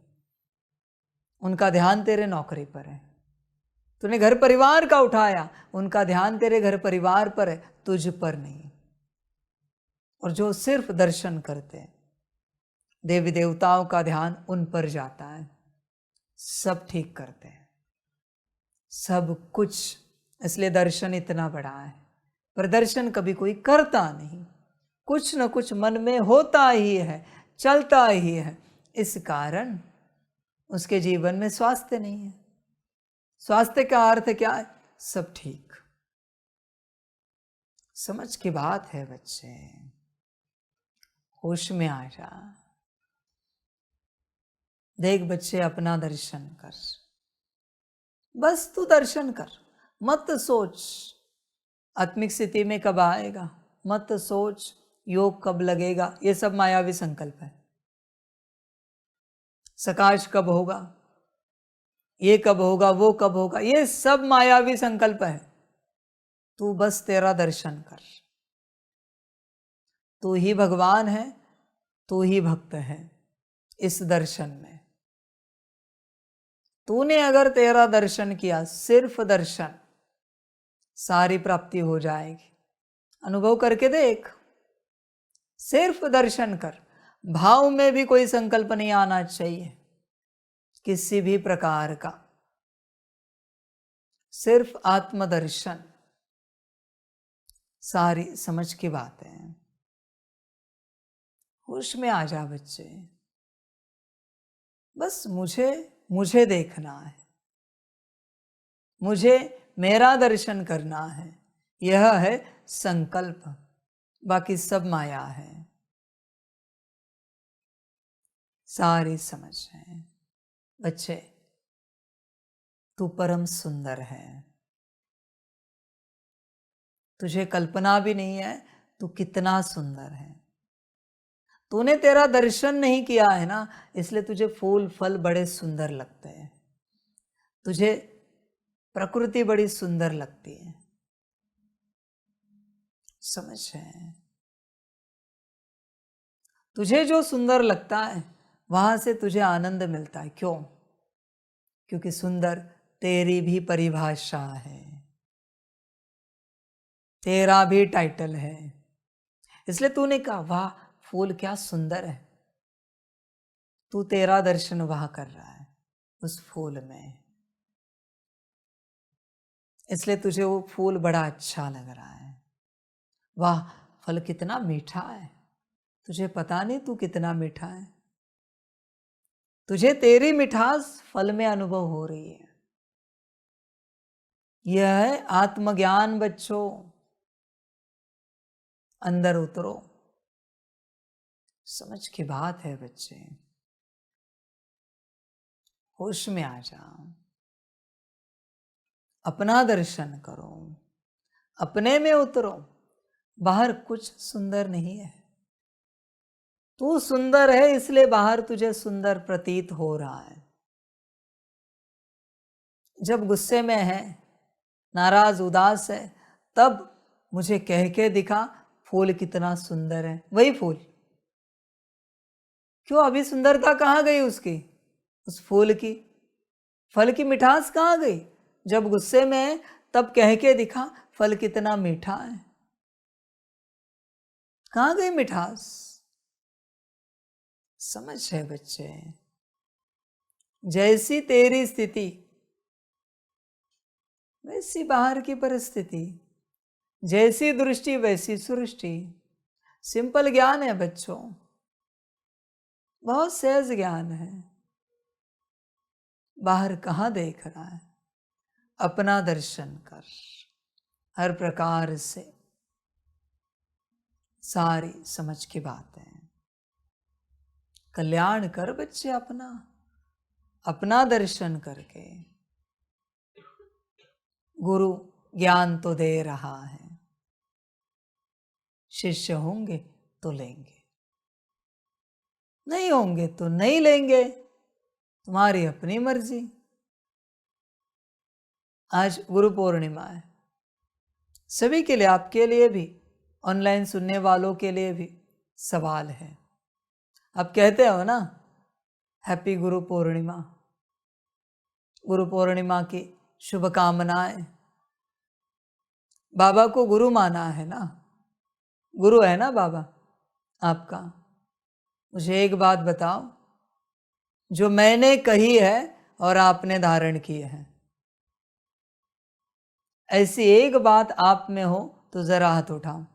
उनका ध्यान तेरे नौकरी पर है। तूने घर परिवार का उठाया, उनका ध्यान तेरे घर परिवार पर है, तुझ पर नहीं। और जो सिर्फ दर्शन करते हैं, देवी देवताओं का ध्यान उन पर जाता है, सब ठीक करते हैं, सब कुछ। इसलिए दर्शन इतना बड़ा है। पर दर्शन कभी कोई करता नहीं, कुछ न कुछ मन में होता ही है, चलता ही है। इस कारण उसके जीवन में स्वास्थ्य नहीं है। स्वास्थ्य का अर्थ क्या है? सब ठीक। समझ की बात है बच्चे, होश में आ जा। देख बच्चे, अपना दर्शन कर, बस तू दर्शन कर, मत सोच आत्मिक स्थिति में कब आएगा, मत सोच योग कब लगेगा। ये सब मायावी संकल्प है। सकाश कब होगा, ये कब होगा, वो कब होगा, ये सब मायावी संकल्प है। तू बस तेरा दर्शन कर। तू ही भगवान है, तू ही भक्त है। इस दर्शन में तूने अगर तेरा दर्शन किया, सिर्फ दर्शन, सारी प्राप्ति हो जाएगी। अनुभव करके देख, सिर्फ दर्शन कर। भाव में भी कोई संकल्प नहीं आना चाहिए किसी भी प्रकार का, सिर्फ आत्मदर्शन। सारी समझ की बातें हैं। होश में आ जा बच्चे, बस मुझे देखना है, मुझे मेरा दर्शन करना है। यह है संकल्प, बाकी सब माया है। सारी समझ है बच्चे। तू परम सुंदर है, तुझे कल्पना भी नहीं है तू कितना सुंदर है। तूने तेरा दर्शन नहीं किया है ना, इसलिए तुझे फूल फल बड़े सुंदर लगते हैं, तुझे प्रकृति बड़ी सुंदर लगती है। समझ है? तुझे जो सुंदर लगता है वहां से तुझे आनंद मिलता है। क्यों? क्योंकि सुंदर तेरी भी परिभाषा है, तेरा भी टाइटल है। इसलिए तूने कहा वाह फूल क्या सुंदर है। तू तेरा दर्शन वहां कर रहा है उस फूल में, इसलिए तुझे वो फूल बड़ा अच्छा लग रहा है। वाह फल कितना मीठा है, तुझे पता नहीं तू कितना मीठा है। तुझे तेरी मिठास फल में अनुभव हो रही है। यह है आत्मज्ञान बच्चों। अंदर उतरो, समझ की बात है बच्चे। होश में आ जाओ, अपना दर्शन करो, अपने में उतरो। बाहर कुछ सुंदर नहीं है, तू सुंदर है इसलिए बाहर तुझे सुंदर प्रतीत हो रहा है। जब गुस्से में है, नाराज उदास है, तब मुझे कह के दिखा फूल कितना सुंदर है। वही फूल, क्यों अभी सुंदरता कहाँ गई उसकी, उस फूल की? फल की मिठास कहाँ गई? जब गुस्से में है तब कह के दिखा फल कितना मीठा है। कहाँ गई मिठास? समझ है बच्चे? जैसी तेरी स्थिति वैसी बाहर की परिस्थिति, जैसी दृष्टि वैसी सृष्टि। सिंपल ज्ञान है बच्चों, बहुत सहज ज्ञान है। बाहर कहाँ देख रहा है? अपना दर्शन कर हर प्रकार से। सारी समझ की बात है। कल्याण कर बच्चे अपना, अपना दर्शन करके। गुरु ज्ञान तो दे रहा है, शिष्य होंगे तो लेंगे। नहीं होंगे तो नहीं लेंगे, तुम्हारी अपनी मर्जी। आज गुरु पूर्णिमा है, सभी के लिए, आपके लिए भी, ऑनलाइन सुनने वालों के लिए भी सवाल है। आप कहते हो ना हैप्पी गुरु पूर्णिमा, गुरु पूर्णिमा की शुभकामनाएं। बाबा को गुरु माना है ना, गुरु है ना बाबा आपका। मुझे एक बात बताओ, जो मैंने कही है और आपने धारण की है, ऐसी एक बात आप में हो तो जरा हाथ उठाओ,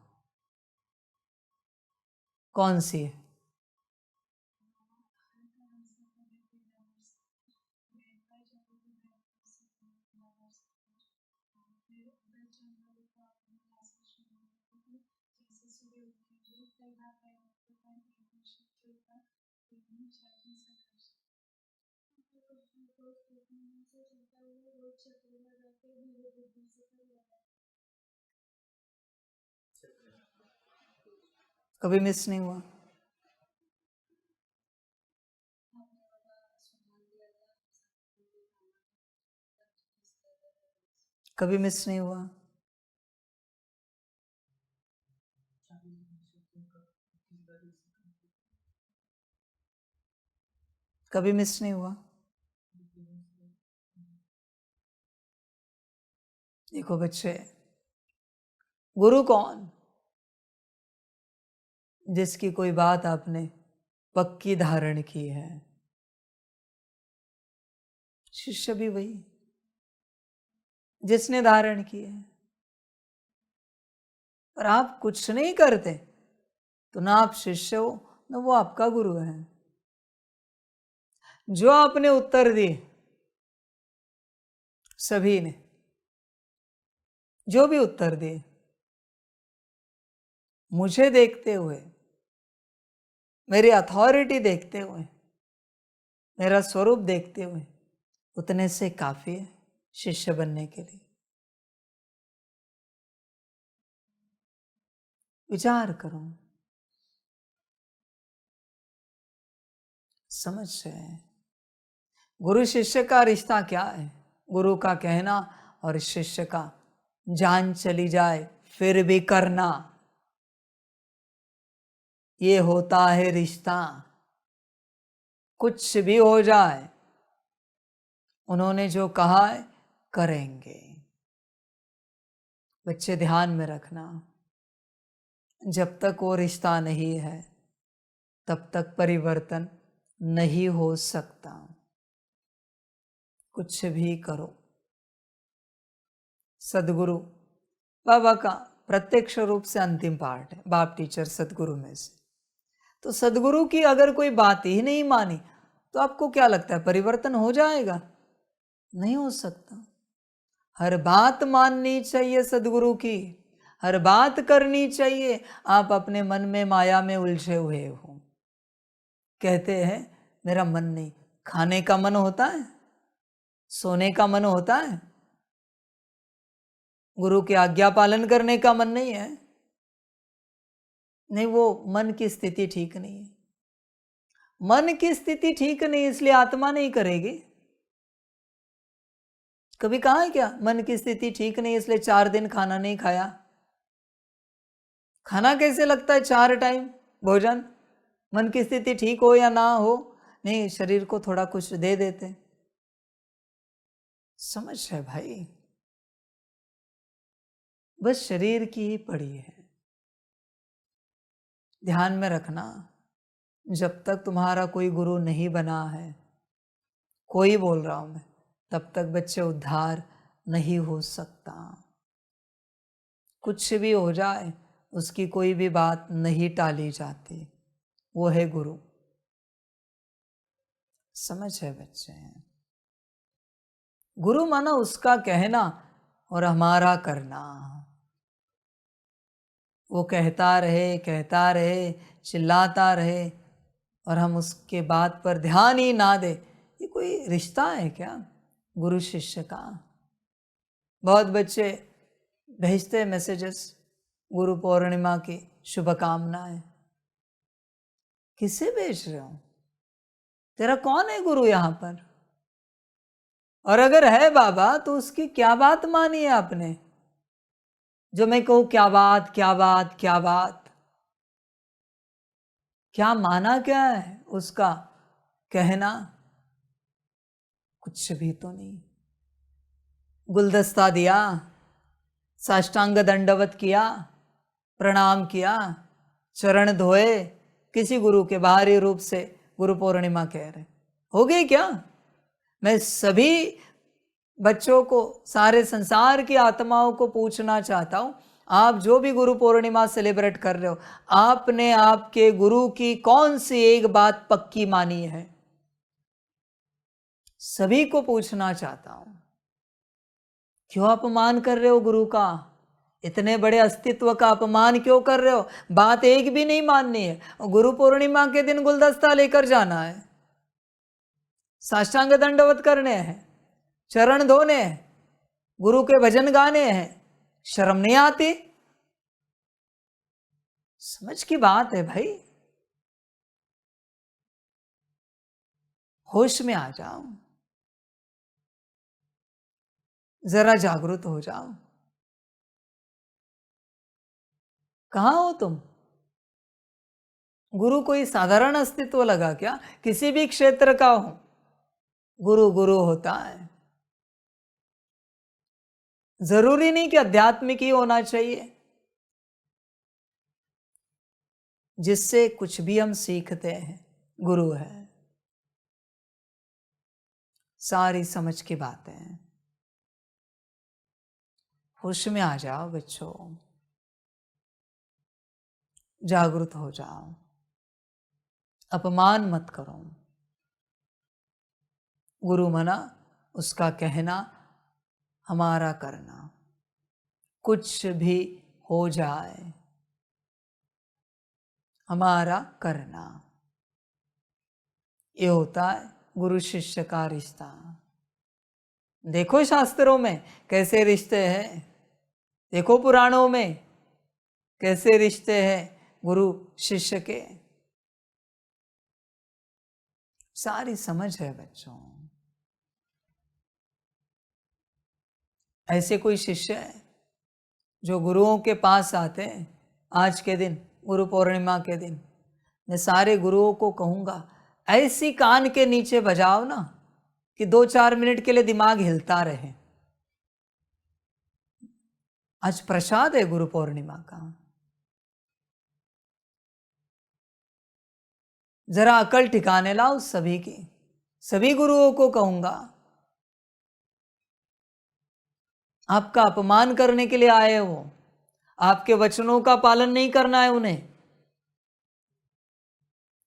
कौन सी है? कभी मिस नहीं हुआ? कभी मिस नहीं हुआ? कभी मिस नहीं हुआ? देखो बच्चे, गुरु कौन? जिसकी कोई बात आपने पक्की धारण की है। शिष्य भी वही जिसने धारण की है। पर आप कुछ नहीं करते तो ना आप शिष्य हो ना वो आपका गुरु है। जो आपने उत्तर दिए, सभी ने जो भी उत्तर दिए, मुझे देखते हुए, मेरी अथॉरिटी देखते हुए, मेरा स्वरूप देखते हुए, उतने से काफी है शिष्य बनने के लिए। विचार करो, समझ रहे? गुरु शिष्य का रिश्ता क्या है? गुरु का कहना और शिष्य का जान चली जाए फिर भी करना, ये होता है रिश्ता। कुछ भी हो जाए, उन्होंने जो कहा है करेंगे। बच्चे ध्यान में रखना, जब तक वो रिश्ता नहीं है तब तक परिवर्तन नहीं हो सकता। कुछ भी करो। सदगुरु बाबा का प्रत्यक्ष रूप से अंतिम पार्ट है, बाप टीचर सदगुरु में से। तो सदगुरु की अगर कोई बात ही नहीं मानी तो आपको क्या लगता है परिवर्तन हो जाएगा? नहीं हो सकता। हर बात माननी चाहिए सदगुरु की, हर बात करनी चाहिए। आप अपने मन में माया में उलझे हुए हो, कहते हैं मेरा मन नहीं, खाने का मन होता है, सोने का मन होता है, गुरु की आज्ञा पालन करने का मन नहीं है। नहीं, वो मन की स्थिति ठीक नहीं है। मन की स्थिति ठीक नहीं इसलिए आत्मा नहीं करेगी। कभी कहा है क्या मन की स्थिति ठीक नहीं इसलिए 4 दिन खाना नहीं खाया? खाना कैसे लगता है 4 टाइम भोजन? मन की स्थिति ठीक हो या ना हो, नहीं शरीर को थोड़ा कुछ दे देते। समझ है भाई, बस शरीर की ही पड़ी है। ध्यान में रखना, जब तक तुम्हारा कोई गुरु नहीं बना है, कोई बोल रहा हूं मैं, तब तक बच्चे उद्धार नहीं हो सकता। कुछ भी हो जाए उसकी कोई भी बात नहीं टाली जाती, वो है गुरु। समझ है बच्चे? गुरु माना उसका कहना और हमारा करना। वो कहता रहे, चिल्लाता रहे और हम उसके बात पर ध्यान ही ना दे, ये कोई रिश्ता है क्या गुरु शिष्य का? बहुत बच्चे भेजते मैसेजेस, गुरु पूर्णिमा की शुभकामनाएं। किसे बेच रहे हो? तेरा कौन है गुरु यहां पर? और अगर है बाबा तो उसकी क्या बात मानी है आपने? जो मैं कहूं क्या बात क्या बात क्या बात, क्या माना क्या है उसका कहना? कुछ भी तो नहीं। गुलदस्ता दिया, साष्टांग दंडवत किया, प्रणाम किया, चरण धोए, किसी गुरु के बाहरी रूप से गुरु पूर्णिमा कह रहे हो गई क्या? मैं सभी बच्चों को, सारे संसार की आत्माओं को पूछना चाहता हूं, आप जो भी गुरु पूर्णिमा सेलिब्रेट कर रहे हो, आपने आपके गुरु की कौन सी एक बात पक्की मानी है? सभी को पूछना चाहता हूं। क्यों अपमान कर रहे हो गुरु का? इतने बड़े अस्तित्व का अपमान क्यों कर रहे हो? बात एक भी नहीं माननी है। गुरु पूर्णिमा के दिन गुलदस्ता लेकर जाना है, साष्टांग दंडवत करने हैं, चरण धोने हैं, गुरु के भजन गाने हैं। शर्म नहीं आती? समझ की बात है भाई, होश में आ जाओ, जरा जागृत हो जाओ। कहां हो तुम? गुरु कोई साधारण अस्तित्व लगा क्या? किसी भी क्षेत्र का हो, गुरु गुरु होता है। जरूरी नहीं कि आध्यात्मिक ही होना चाहिए। जिससे कुछ भी हम सीखते हैं गुरु है। सारी समझ की बातें हैं। होश में आ जाओ बच्चों, जागृत हो जाओ, अपमान मत करो। गुरु मना, उसका कहना, हमारा करना। कुछ भी हो जाए, हमारा करना। ये होता है गुरु शिष्य का रिश्ता। देखो शास्त्रों में कैसे रिश्ते हैं, देखो पुराणों में कैसे रिश्ते हैं गुरु शिष्य के। सारी समझ है बच्चों। ऐसे कोई शिष्य है जो गुरुओं के पास आते हैं आज के दिन, गुरु पूर्णिमा के दिन? मैं सारे गुरुओं को कहूंगा, ऐसी कान के नीचे बजाओ ना कि 2-4 मिनट के लिए दिमाग हिलता रहे। आज प्रसाद है गुरु पूर्णिमा का। जरा अकल ठिकाने लाओ सभी की। सभी गुरुओं को कहूंगा, आपका अपमान करने के लिए आए हो, आपके वचनों का पालन नहीं करना है उन्हें।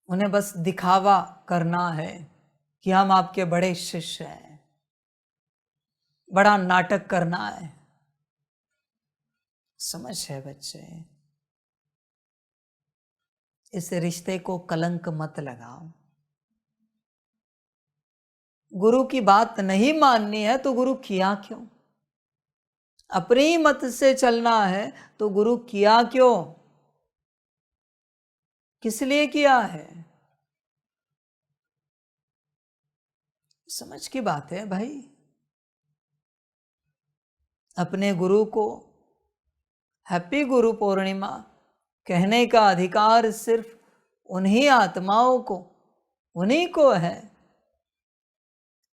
उन्हें बस दिखावा करना है कि हम आपके बड़े शिष्य हैं, बड़ा नाटक करना है। समझ है बच्चे? इस रिश्ते को कलंक मत लगाओ। गुरु की बात नहीं माननी है तो गुरु किया क्यों? अपनी मत से चलना है तो गुरु किया क्यों? किस लिए किया है? समझ की बात है भाई। अपने गुरु को हैप्पी गुरु पूर्णिमा कहने का अधिकार सिर्फ उन्हीं आत्माओं को, उन्हीं को है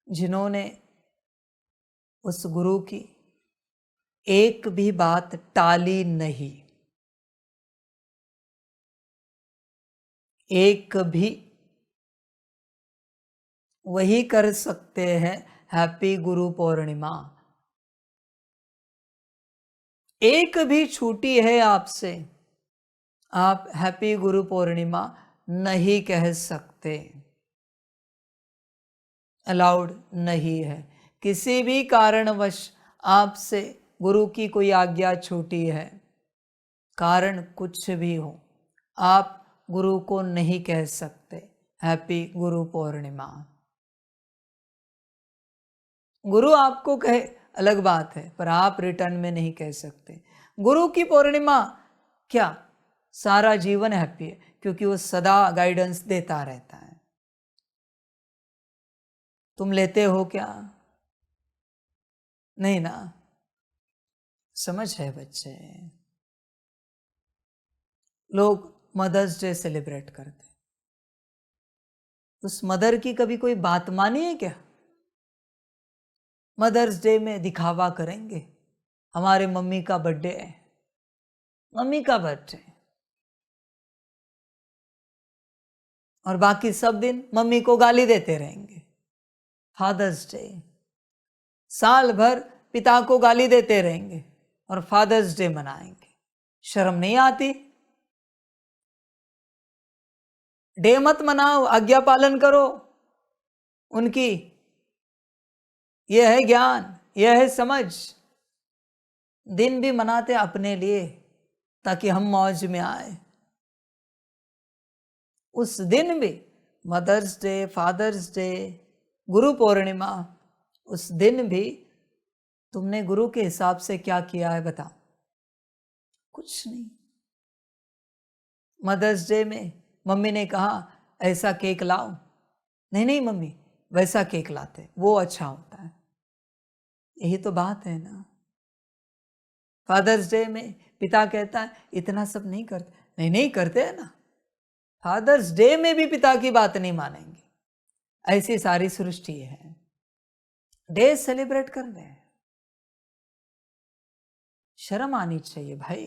जिन्होंने उस गुरु की एक भी बात टाली नहीं, एक भी। वही कर सकते हैं हैप्पी गुरु पूर्णिमा। एक भी छूटी है आपसे, आप हैप्पी गुरु पूर्णिमा नहीं कह सकते। अलाउड नहीं है। किसी भी कारणवश आपसे गुरु की कोई आज्ञा छूटी है, कारण कुछ भी हो, आप गुरु को नहीं कह सकते हैप्पी गुरु पूर्णिमा। गुरु आपको कहे अलग बात है, पर आप रिटर्न में नहीं कह सकते। गुरु की पूर्णिमा क्या सारा जीवन हैप्पी है? क्योंकि वो सदा गाइडेंस देता रहता है। तुम लेते हो क्या? नहीं ना। समझ है बच्चे? लोग मदर्स डे सेलिब्रेट करते, उस मदर की कभी कोई बात मानी है क्या? मदर्स डे में दिखावा करेंगे, हमारे मम्मी का बर्थडे है, मम्मी का बर्थडे, और बाकी सब दिन मम्मी को गाली देते रहेंगे। फादर्स डे, साल भर पिता को गाली देते रहेंगे और फादर्स डे मनाएंगे। शर्म नहीं आती? डे मत मनाओ, आज्ञा पालन करो उनकी। यह है ज्ञान, यह है समझ। दिन भी मनाते अपने लिए ताकि हम मौज में आए। उस दिन भी mother's day, fathers day, Guru Purnima, उस दिन भी तुमने गुरु के हिसाब से क्या किया है बताओ? कुछ नहीं। मदर्स डे में मम्मी ने कहा ऐसा केक लाओ, नहीं नहीं मम्मी वैसा केक लाते, वो अच्छा होता है। यही तो बात है ना। फादर्स डे में पिता कहता है इतना सब नहीं करते, नहीं नहीं करते है ना। फादर्स डे में भी पिता की बात नहीं मानेंगे। ऐसी सारी सृष्टि है। डे सेलिब्रेट कर रहे हैं, शर्म आनी चाहिए भाई।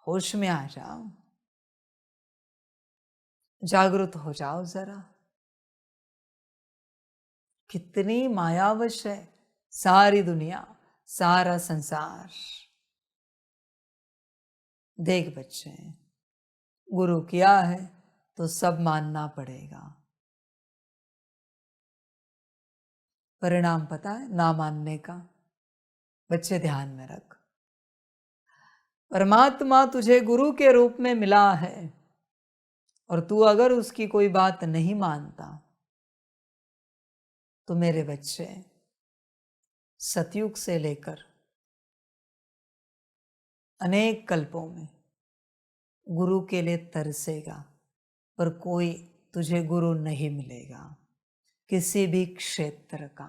होश में आ जाओ, जागृत हो जाओ जरा। कितनी मायावश है सारी दुनिया, सारा संसार। देख बच्चे, गुरु किया है तो सब मानना पड़ेगा। परिणाम पता है ना मानने का? बच्चे ध्यान में रख, परमात्मा तुझे गुरु के रूप में मिला है और तू अगर उसकी कोई बात नहीं मानता तो मेरे बच्चे सतयुग से लेकर अनेक कल्पों में गुरु के लिए तरसेगा, पर कोई तुझे गुरु नहीं मिलेगा किसी भी क्षेत्र का।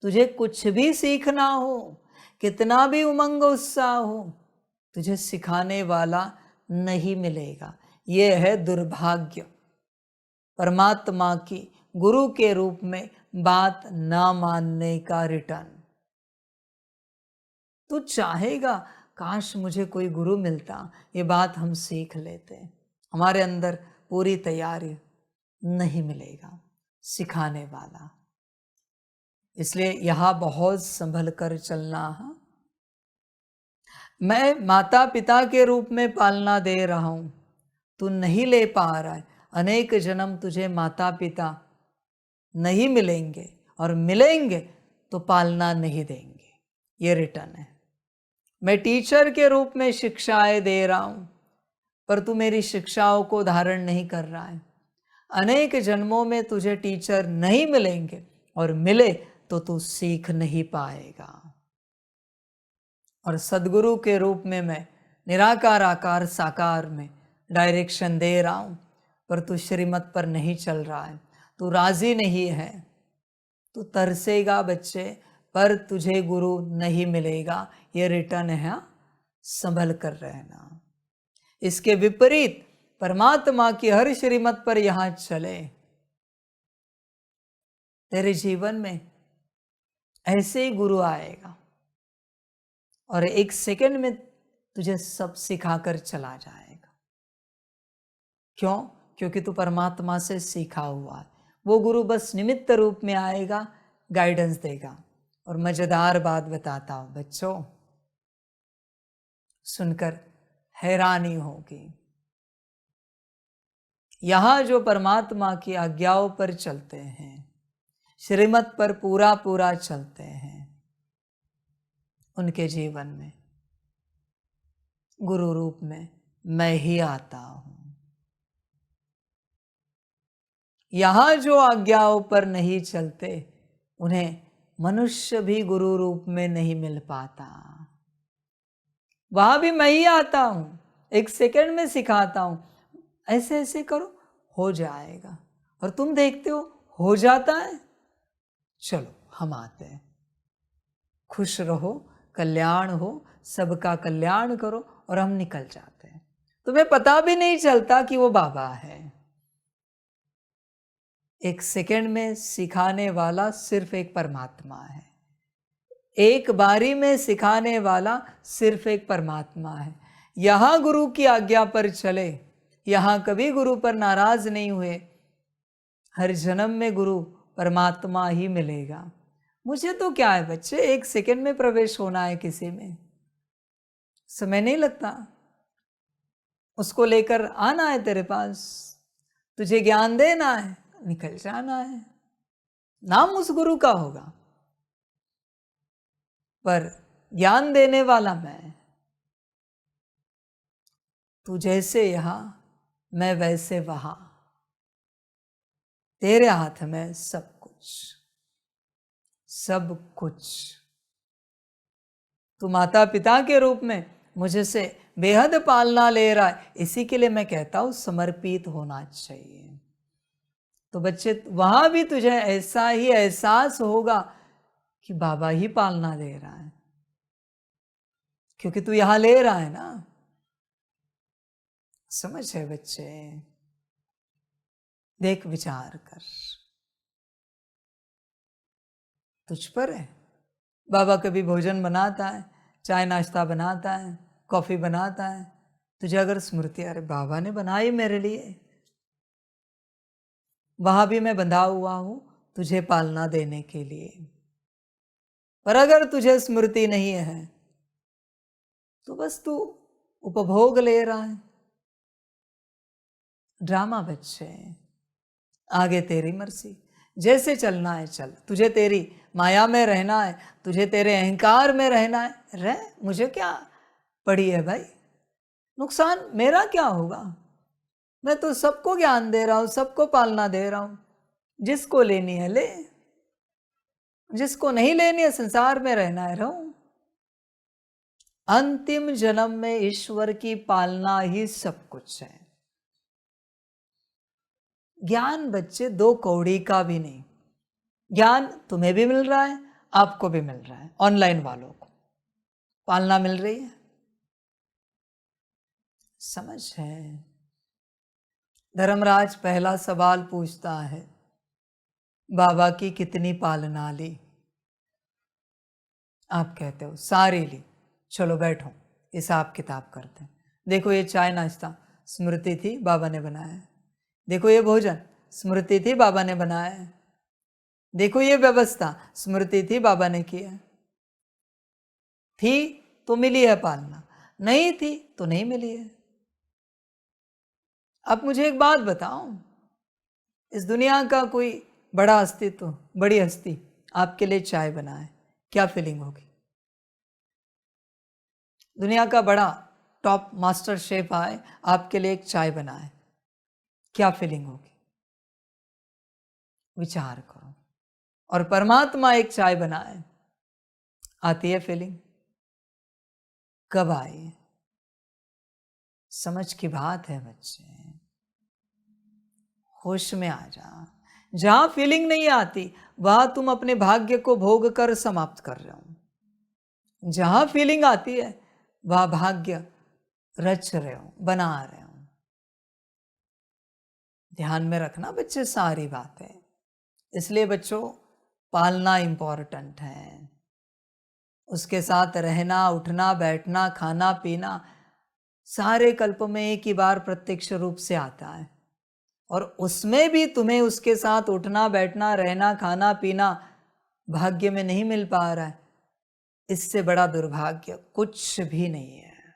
तुझे कुछ भी सीखना हो, कितना भी उमंग उत्साह हो, तुझे सिखाने वाला नहीं मिलेगा। यह है दुर्भाग्य परमात्मा की गुरु के रूप में बात ना मानने का रिटर्न। तू चाहेगा काश मुझे कोई गुरु मिलता, ये बात हम सीख लेते। हमारे अंदर पूरी तैयारी, नहीं मिलेगा सिखाने वाला। इसलिए यहां बहुत संभल कर चलना है। मैं माता पिता के रूप में पालना दे रहा हूं, तू नहीं ले पा रहा है। अनेक जन्म तुझे माता पिता नहीं मिलेंगे, और मिलेंगे तो पालना नहीं देंगे। ये रिटर्न है। मैं टीचर के रूप में शिक्षाएं दे रहा हूं, पर तू मेरी शिक्षाओं को धारण नहीं कर रहा है। अनेक जन्मों में तुझे टीचर नहीं मिलेंगे, और मिले तो तू सीख नहीं पाएगा। और सदगुरु के रूप में मैं निराकार आकार साकार में डायरेक्शन दे रहा हूं, पर तू श्रीमत पर नहीं चल रहा है, तू राजी नहीं है। तू तरसेगा बच्चे, पर तुझे गुरु नहीं मिलेगा। ये रिटर्न है, संभल कर रहना। इसके विपरीत परमात्मा की हर श्रीमत पर यहां चले, तेरे जीवन में ऐसे ही गुरु आएगा और एक सेकंड में तुझे सब सिखाकर चला जाएगा। क्यों? क्योंकि तू परमात्मा से सीखा हुआ है। वो गुरु बस निमित्त रूप में आएगा, गाइडेंस देगा। और मजेदार बात बताता हूं बच्चों, सुनकर हैरानी होगी। यहां जो परमात्मा की आज्ञाओं पर चलते हैं, श्रीमत पर पूरा पूरा चलते हैं, उनके जीवन में गुरु रूप में मैं ही आता हूं। यहां जो आज्ञाओं पर नहीं चलते, उन्हें मनुष्य भी गुरु रूप में नहीं मिल पाता। वहां भी मैं ही आता हूं, 1 सेकंड में सिखाता हूँ, ऐसे ऐसे करो, हो जाएगा। और तुम देखते हो जाता है। चलो हम आते हैं, खुश रहो, कल्याण हो, सबका कल्याण करो, और हम निकल जाते हैं। तुम्हें पता भी नहीं चलता कि वो बाबा है। 1 सेकंड में सिखाने वाला सिर्फ एक परमात्मा है। एक बारी में सिखाने वाला सिर्फ एक परमात्मा है। यहां गुरु की आज्ञा पर चले, यहां कभी गुरु पर नाराज नहीं हुए, हर जन्म में गुरु परमात्मा ही मिलेगा। मुझे तो क्या है बच्चे, 1 सेकंड में प्रवेश होना है किसी में, समय नहीं लगता। उसको लेकर आना है तेरे पास, तुझे ज्ञान देना है, निकल जाना है। नाम उस गुरु का होगा, पर ज्ञान देने वाला मैं। तू जैसे यहां, मैं वैसे वहां, तेरे हाथ में सब कुछ, सब कुछ। तू माता पिता के रूप में मुझे से बेहद पालना ले रहा है, इसी के लिए मैं कहता हूं समर्पित होना चाहिए। तो बच्चे वहां भी तुझे ऐसा ही एहसास होगा कि बाबा ही पालना दे रहा है, क्योंकि तू यहां ले रहा है ना। समझ है बच्चे, देख विचार कर, तुझ पर है। बाबा कभी भोजन बनाता है, चाय नाश्ता बनाता है, कॉफी बनाता है, तुझे अगर स्मृति, अरे बाबा ने बनाई मेरे लिए, वहां भी मैं बंधा हुआ हूं तुझे पालना देने के लिए। पर अगर तुझे स्मृति नहीं है तो बस तू उपभोग ले रहा है। ड्रामा बच्चे, आगे तेरी मर्जी, जैसे चलना है चल। तुझे तेरी माया में रहना है, तुझे तेरे अहंकार में रहना है, रह। मुझे क्या पड़ी है भाई, नुकसान मेरा क्या होगा। मैं तो सबको ज्ञान दे रहा हूं, सबको पालना दे रहा हूं। जिसको लेनी है ले, जिसको नहीं लेनी है संसार में रहना है रहूं। अंतिम जन्म में ईश्वर की पालना ही सब कुछ है। ज्ञान बच्चे 2 कौड़ी का भी नहीं। ज्ञान तुम्हें भी मिल रहा है, आपको भी मिल रहा है, ऑनलाइन वालों को पालना मिल रही है। समझ है। धर्मराज पहला सवाल पूछता है, बाबा की कितनी पालना ली। आप कहते हो सारी ली। चलो बैठो, हिसाब किताब करते हैं। देखो ये चाय नाश्ता स्मृति थी, बाबा ने बनाया है। देखो ये भोजन स्मृति थी, बाबा ने बनाया है। देखो ये व्यवस्था स्मृति थी, बाबा ने किया। थी तो मिली है पालना, नहीं थी तो नहीं मिली है। अब मुझे एक बात बताओ, इस दुनिया का कोई बड़ा अस्तित्व, बड़ी हस्ती आपके लिए चाय बनाए, क्या फीलिंग होगी। दुनिया का बड़ा टॉप मास्टर शेफ आए, आपके लिए एक चाय बनाए, क्या फीलिंग होगी। विचार करो। और परमात्मा एक चाय बनाए, आती है फीलिंग, कब आई। समझ की बात है बच्चे, होश में आ जा। जहां फीलिंग नहीं आती वहां तुम अपने भाग्य को भोग कर समाप्त कर रहे हो। जहां फीलिंग आती है वह भाग्य रच रहे हो, बना रहे हो। ध्यान में रखना बच्चे सारी बातें। इसलिए बच्चों पालना इंपॉर्टेंट है, उसके साथ रहना, उठना, बैठना, खाना पीना सारे कल्प में एक ही बार प्रत्यक्ष रूप से आता है। और उसमें भी तुम्हें उसके साथ उठना, बैठना, रहना, खाना पीना भाग्य में नहीं मिल पा रहा है, इससे बड़ा दुर्भाग्य कुछ भी नहीं है।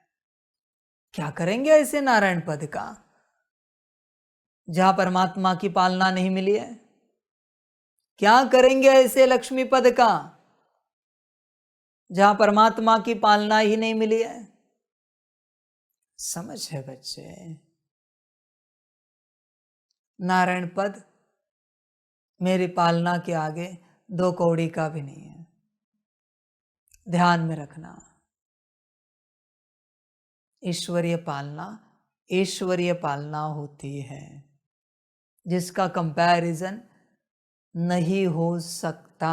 क्या करेंगे ऐसे नारायण पद का, जहां परमात्मा की पालना नहीं मिली है। क्या करेंगे ऐसे लक्ष्मी पद का, जहां परमात्मा की पालना ही नहीं मिली है। समझ है बच्चे, नारायण पद मेरी पालना के आगे 2 कौड़ी का भी नहीं है। ध्यान में रखना, ईश्वरीय पालना होती है जिसका कंपैरिजन नहीं हो सकता।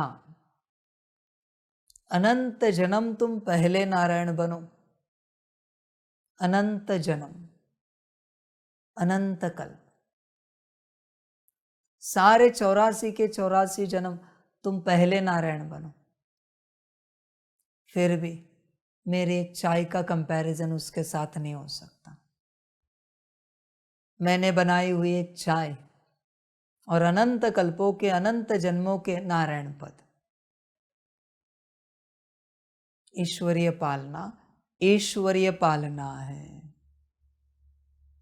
अनंत जन्म तुम पहले नारायण बनो, अनंत जन्म, अनंत कल्प, सारे 84 के 84 जन्म तुम पहले नारायण बनो, फिर भी मेरी एक चाय का कंपैरिजन उसके साथ नहीं हो सकता। मैंने बनाई हुई एक चाय और अनंत कल्पों के, अनंत जन्मों के नारायण पद। ईश्वरीय पालना है,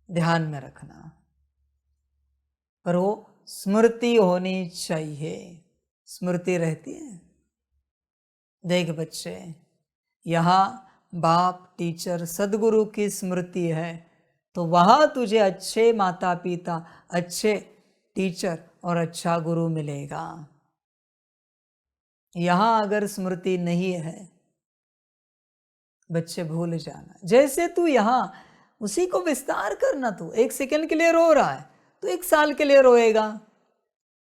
ध्यान में रखना। पर वो स्मृति होनी चाहिए। स्मृति रहती है। देख बच्चे, यहाँ बाप, टीचर, सदगुरु की स्मृति है तो वहाँ तुझे अच्छे माता पिता, अच्छे टीचर और अच्छा गुरु मिलेगा। यहाँ अगर स्मृति नहीं है, बच्चे भूल जाना। जैसे तू यहाँ उसी को विस्तार करना। तू 1 सेकंड के लिए रो रहा है तो 1 साल के लिए रोएगा।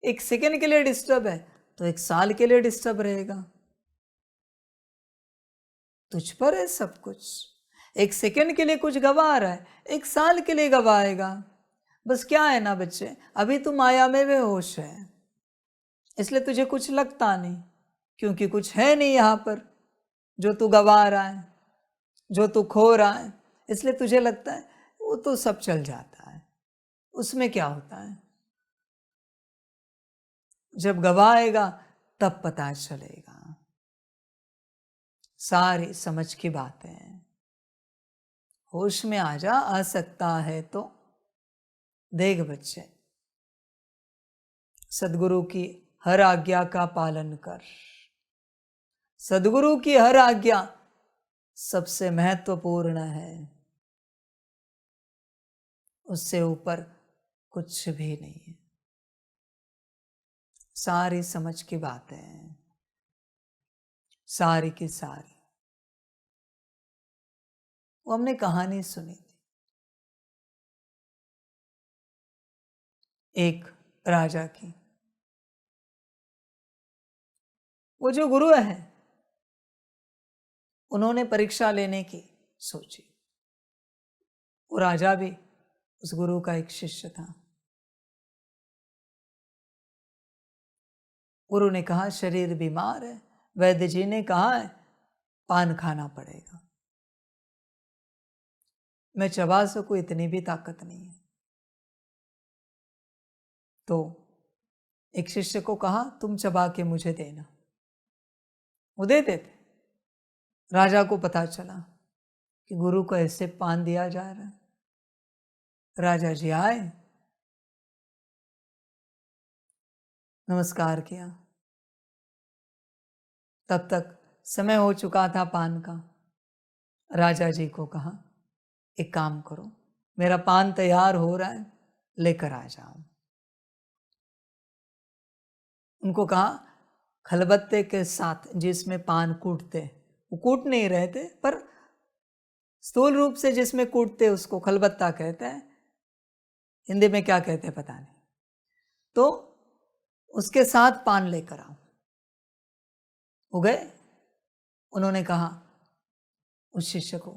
1 सेकंड के लिए डिस्टर्ब है तो 1 साल के लिए डिस्टर्ब रहेगा। तुझ पर है सब कुछ। 1 सेकंड के लिए कुछ गवा रहा है, 1 साल के लिए गवाएगा। बस क्या है ना बच्चे, अभी तू माया में बेहोश है, इसलिए तुझे कुछ लगता नहीं, क्योंकि कुछ है नहीं यहाँ पर जो तू गवा रहा है, जो तू खो रहा है। इसलिए तुझे लगता है वो तो सब चल जाता है, उसमें क्या होता है। जब गवाएगा तब पता चलेगा। सारी समझ की बातें। होश में आ जा, आ सकता है तो। देख बच्चे, सदगुरु की हर आज्ञा का पालन कर। सदगुरु की हर आज्ञा सबसे महत्वपूर्ण है, उससे ऊपर कुछ भी नहीं है। सारी समझ की बातें हैं, सारी की सारी। वो हमने कहानी सुनी थी। एक राजा की। वो जो गुरु है उन्होंने परीक्षा लेने की सोची। वो राजा भी उस गुरु का एक शिष्य था। गुरु ने कहा शरीर बीमार है, वैद्य जी ने कहा है पान खाना पड़ेगा। मैं चबा सकूं इतनी भी ताकत नहीं है। तो एक शिष्य को कहा तुम चबा के मुझे देना। वो दे देते। राजा को पता चला कि गुरु को ऐसे पान दिया जा रहा है। राजा जी आए, नमस्कार किया। तब तक समय हो चुका था पान का। राजा जी को कहा एक काम करो, मेरा पान तैयार हो रहा है, लेकर आ जाओ। उनको कहा खलबत्ते के साथ जिसमें पान कूटते, वो कूट नहीं रहे थे, पर स्थूल रूप से जिसमें कूटते उसको खलबत्ता कहते हैं। हिंदी में क्या कहते हैं पता नहीं। तो उसके साथ पान लेकर आओ। वो गए। उन्होंने कहा उस शिष्य को,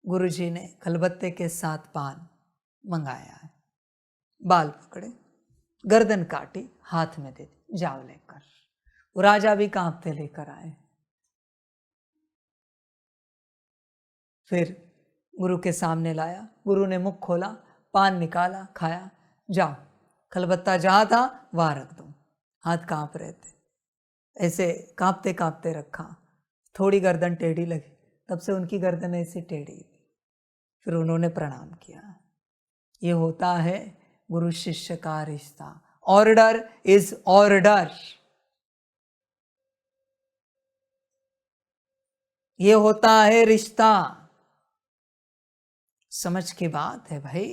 गुरुजी ने खलबत्ते के साथ पान मंगाया है। बाल पकड़े, गर्दन काटी, हाथ में दे दी, जाओ लेकर। वो राजा भी कांपते लेकर आए। फिर गुरु के सामने लाया। गुरु ने मुख खोला, पान निकाला, खाया। जाओ, खलबत्ता जहां था वहां रख दो। हाथ कांप रहे थे, ऐसे कांपते कांपते रखा। थोड़ी गर्दन टेढ़ी लगी, तब से उनकी गर्दन ऐसी टेढ़ी। फिर उन्होंने प्रणाम किया। ये होता है गुरु शिष्य का रिश्ता। Order is order. ये होता है रिश्ता। समझ की बात है भाई।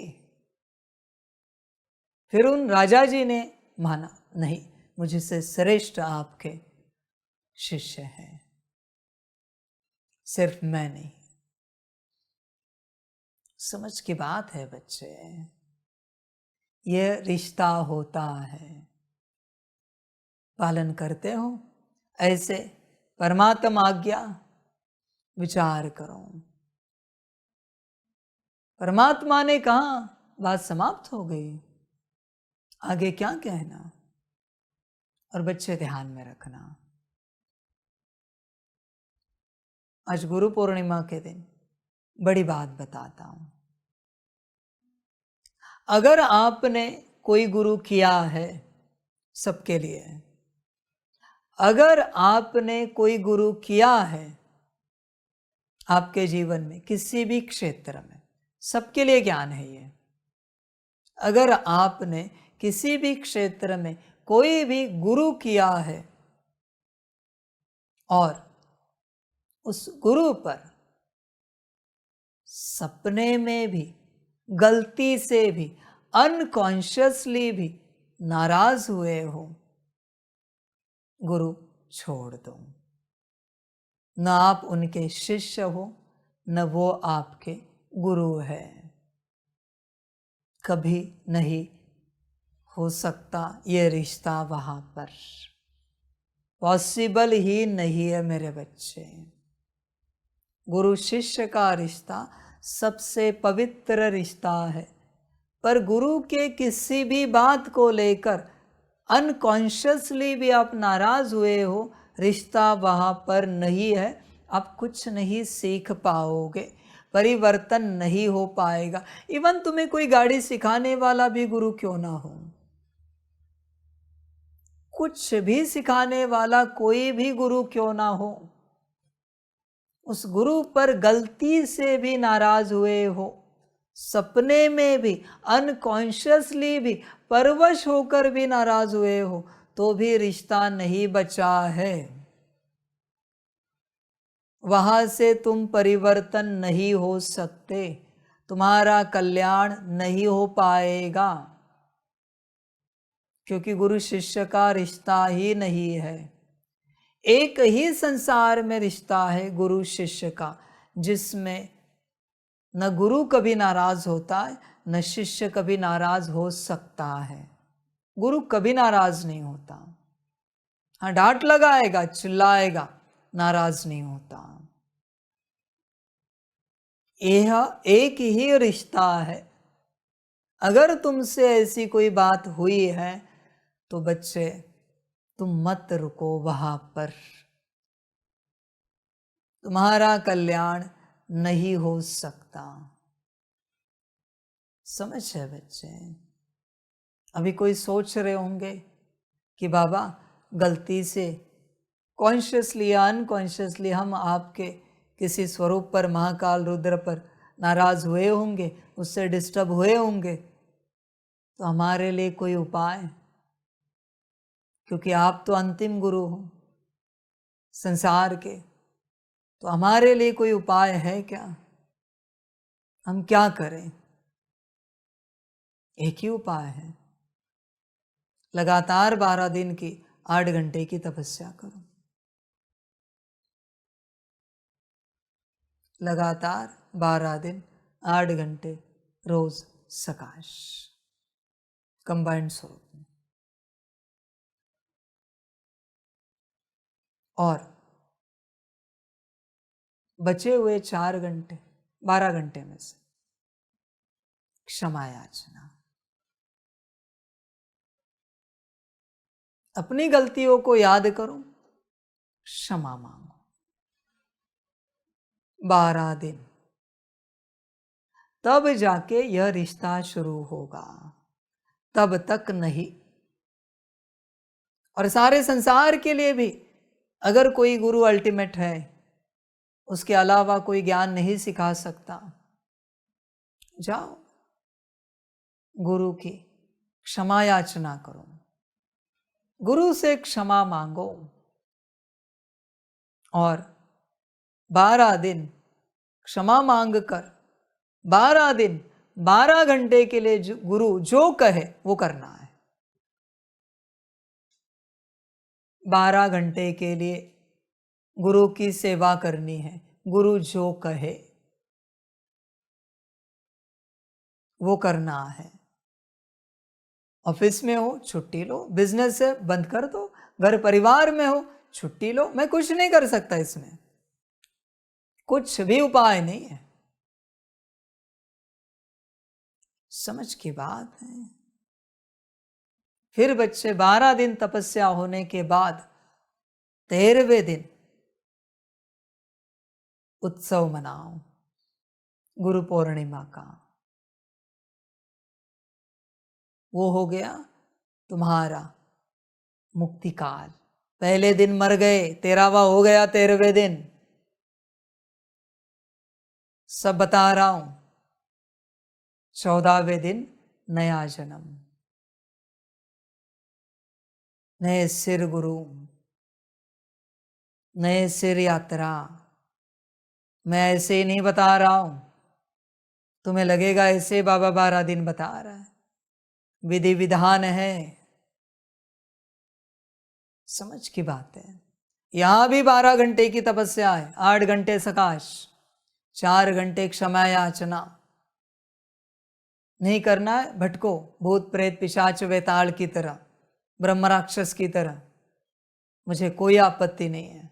फिर उन राजा जी ने माना, नहीं, मुझसे श्रेष्ठ आपके शिष्य हैं, सिर्फ मैं नहीं। समझ की बात है बच्चे, ये रिश्ता होता है। पालन करते हो ऐसे परमात्मा आज्ञा विचार करो। परमात्मा ने कहा, बात समाप्त हो गई, आगे क्या कहना। और बच्चे ध्यान में रखना, आज गुरु पूर्णिमा के दिन बड़ी बात बताता हूं। अगर आपने कोई गुरु किया है, सबके लिए, अगर आपने कोई गुरु किया है आपके जीवन में किसी भी क्षेत्र में, सबके लिए ज्ञान है ये। अगर आपने किसी भी क्षेत्र में कोई भी गुरु किया है और उस गुरु पर सपने में भी, गलती से भी, अनकॉन्शियसली भी नाराज हुए हो, गुरु छोड़ दो। न आप उनके शिष्य हो, न वो आपके गुरु है। कभी नहीं हो सकता ये रिश्ता वहां पर, पॉसिबल ही नहीं है मेरे बच्चे। गुरु शिष्य का रिश्ता सबसे पवित्र रिश्ता है, पर गुरु के किसी भी बात को लेकर अनकॉन्शियसली भी आप नाराज हुए हो, रिश्ता वहाँ पर नहीं है। आप कुछ नहीं सीख पाओगे, परिवर्तन नहीं हो पाएगा। इवन तुम्हें कोई गाड़ी सिखाने वाला भी गुरु क्यों ना हो, कुछ भी सिखाने वाला कोई भी गुरु क्यों ना हो, उस गुरु पर गलती से भी नाराज हुए हो, सपने में भी, अनकॉन्शियसली भी, परवश होकर भी नाराज हुए हो, तो भी रिश्ता नहीं बचा है। वहां से तुम परिवर्तन नहीं हो सकते, तुम्हारा कल्याण नहीं हो पाएगा, क्योंकि गुरु शिष्य का रिश्ता ही नहीं है। एक ही संसार में रिश्ता है गुरु शिष्य का, जिसमें न गुरु कभी नाराज होता है, न शिष्य कभी नाराज हो सकता है। गुरु कभी नाराज नहीं होता। हाँ, डांट लगाएगा, चिल्लाएगा, नाराज नहीं होता। यह एक ही रिश्ता है। अगर तुमसे ऐसी कोई बात हुई है तो बच्चे तुम मत रुको वहां पर, तुम्हारा कल्याण नहीं हो सकता। समझ है बच्चे? अभी कोई सोच रहे होंगे कि बाबा गलती से, कॉन्शियसली या अनकॉन्शियसली हम आपके किसी स्वरूप पर, महाकाल रुद्र पर नाराज हुए होंगे, उससे डिस्टर्ब हुए होंगे, तो हमारे लिए कोई उपाय, क्योंकि आप तो अंतिम गुरु हो संसार के, तो हमारे लिए कोई उपाय है क्या? हम क्या करें? एक ही उपाय है, लगातार 12 दिन की 8 घंटे की तपस्या करो। लगातार 12 दिन 8 घंटे रोज सकाश, कंबाइंड स्वरूप में। और बचे हुए 4 घंटे 12 घंटे में से क्षमा याचना, अपनी गलतियों को याद करो, क्षमा मांगो। 12 दिन, तब जाके यह रिश्ता शुरू होगा, तब तक नहीं। और सारे संसार के लिए भी, अगर कोई गुरु अल्टीमेट है, उसके अलावा कोई ज्ञान नहीं सिखा सकता, जाओ गुरु की क्षमा याचना करो, गुरु से क्षमा मांगो। और 12 दिन क्षमा मांग कर, 12 दिन 12 घंटे के लिए गुरु जो कहे वो करना है। 12 घंटे के लिए गुरु की सेवा करनी है, गुरु जो कहे। वो करना है। ऑफिस में हो छुट्टी लो, बिजनेस है बंद कर दो, घर परिवार में हो छुट्टी लो, मैं कुछ नहीं कर सकता, इसमें कुछ भी उपाय नहीं है। समझ की बात है। फिर बच्चे 12 दिन तपस्या होने के बाद 13वें दिन उत्सव मनाओ, गुरु पूर्णिमा का। वो हो गया तुम्हारा मुक्ति काल। पहले दिन मर गए, 13वां हो गया 13वें दिन। सब बता रहा हूं। 14वें दिन नया जन्म, नए सिर गुरु, नए सिर यात्रा। मैं ऐसे ही नहीं बता रहा हूं, तुम्हें लगेगा ऐसे बाबा 12 दिन बता रहा है, विधि विधान है। समझ की बात है। यहां भी 12 घंटे की तपस्या है, 8 घंटे सकाश, 4 घंटे क्षमा याचना। नहीं करना है भटको, भूत प्रेत पिशाच वेताल की तरह, ब्रह्म राक्षस की तरह, मुझे कोई आपत्ति नहीं है।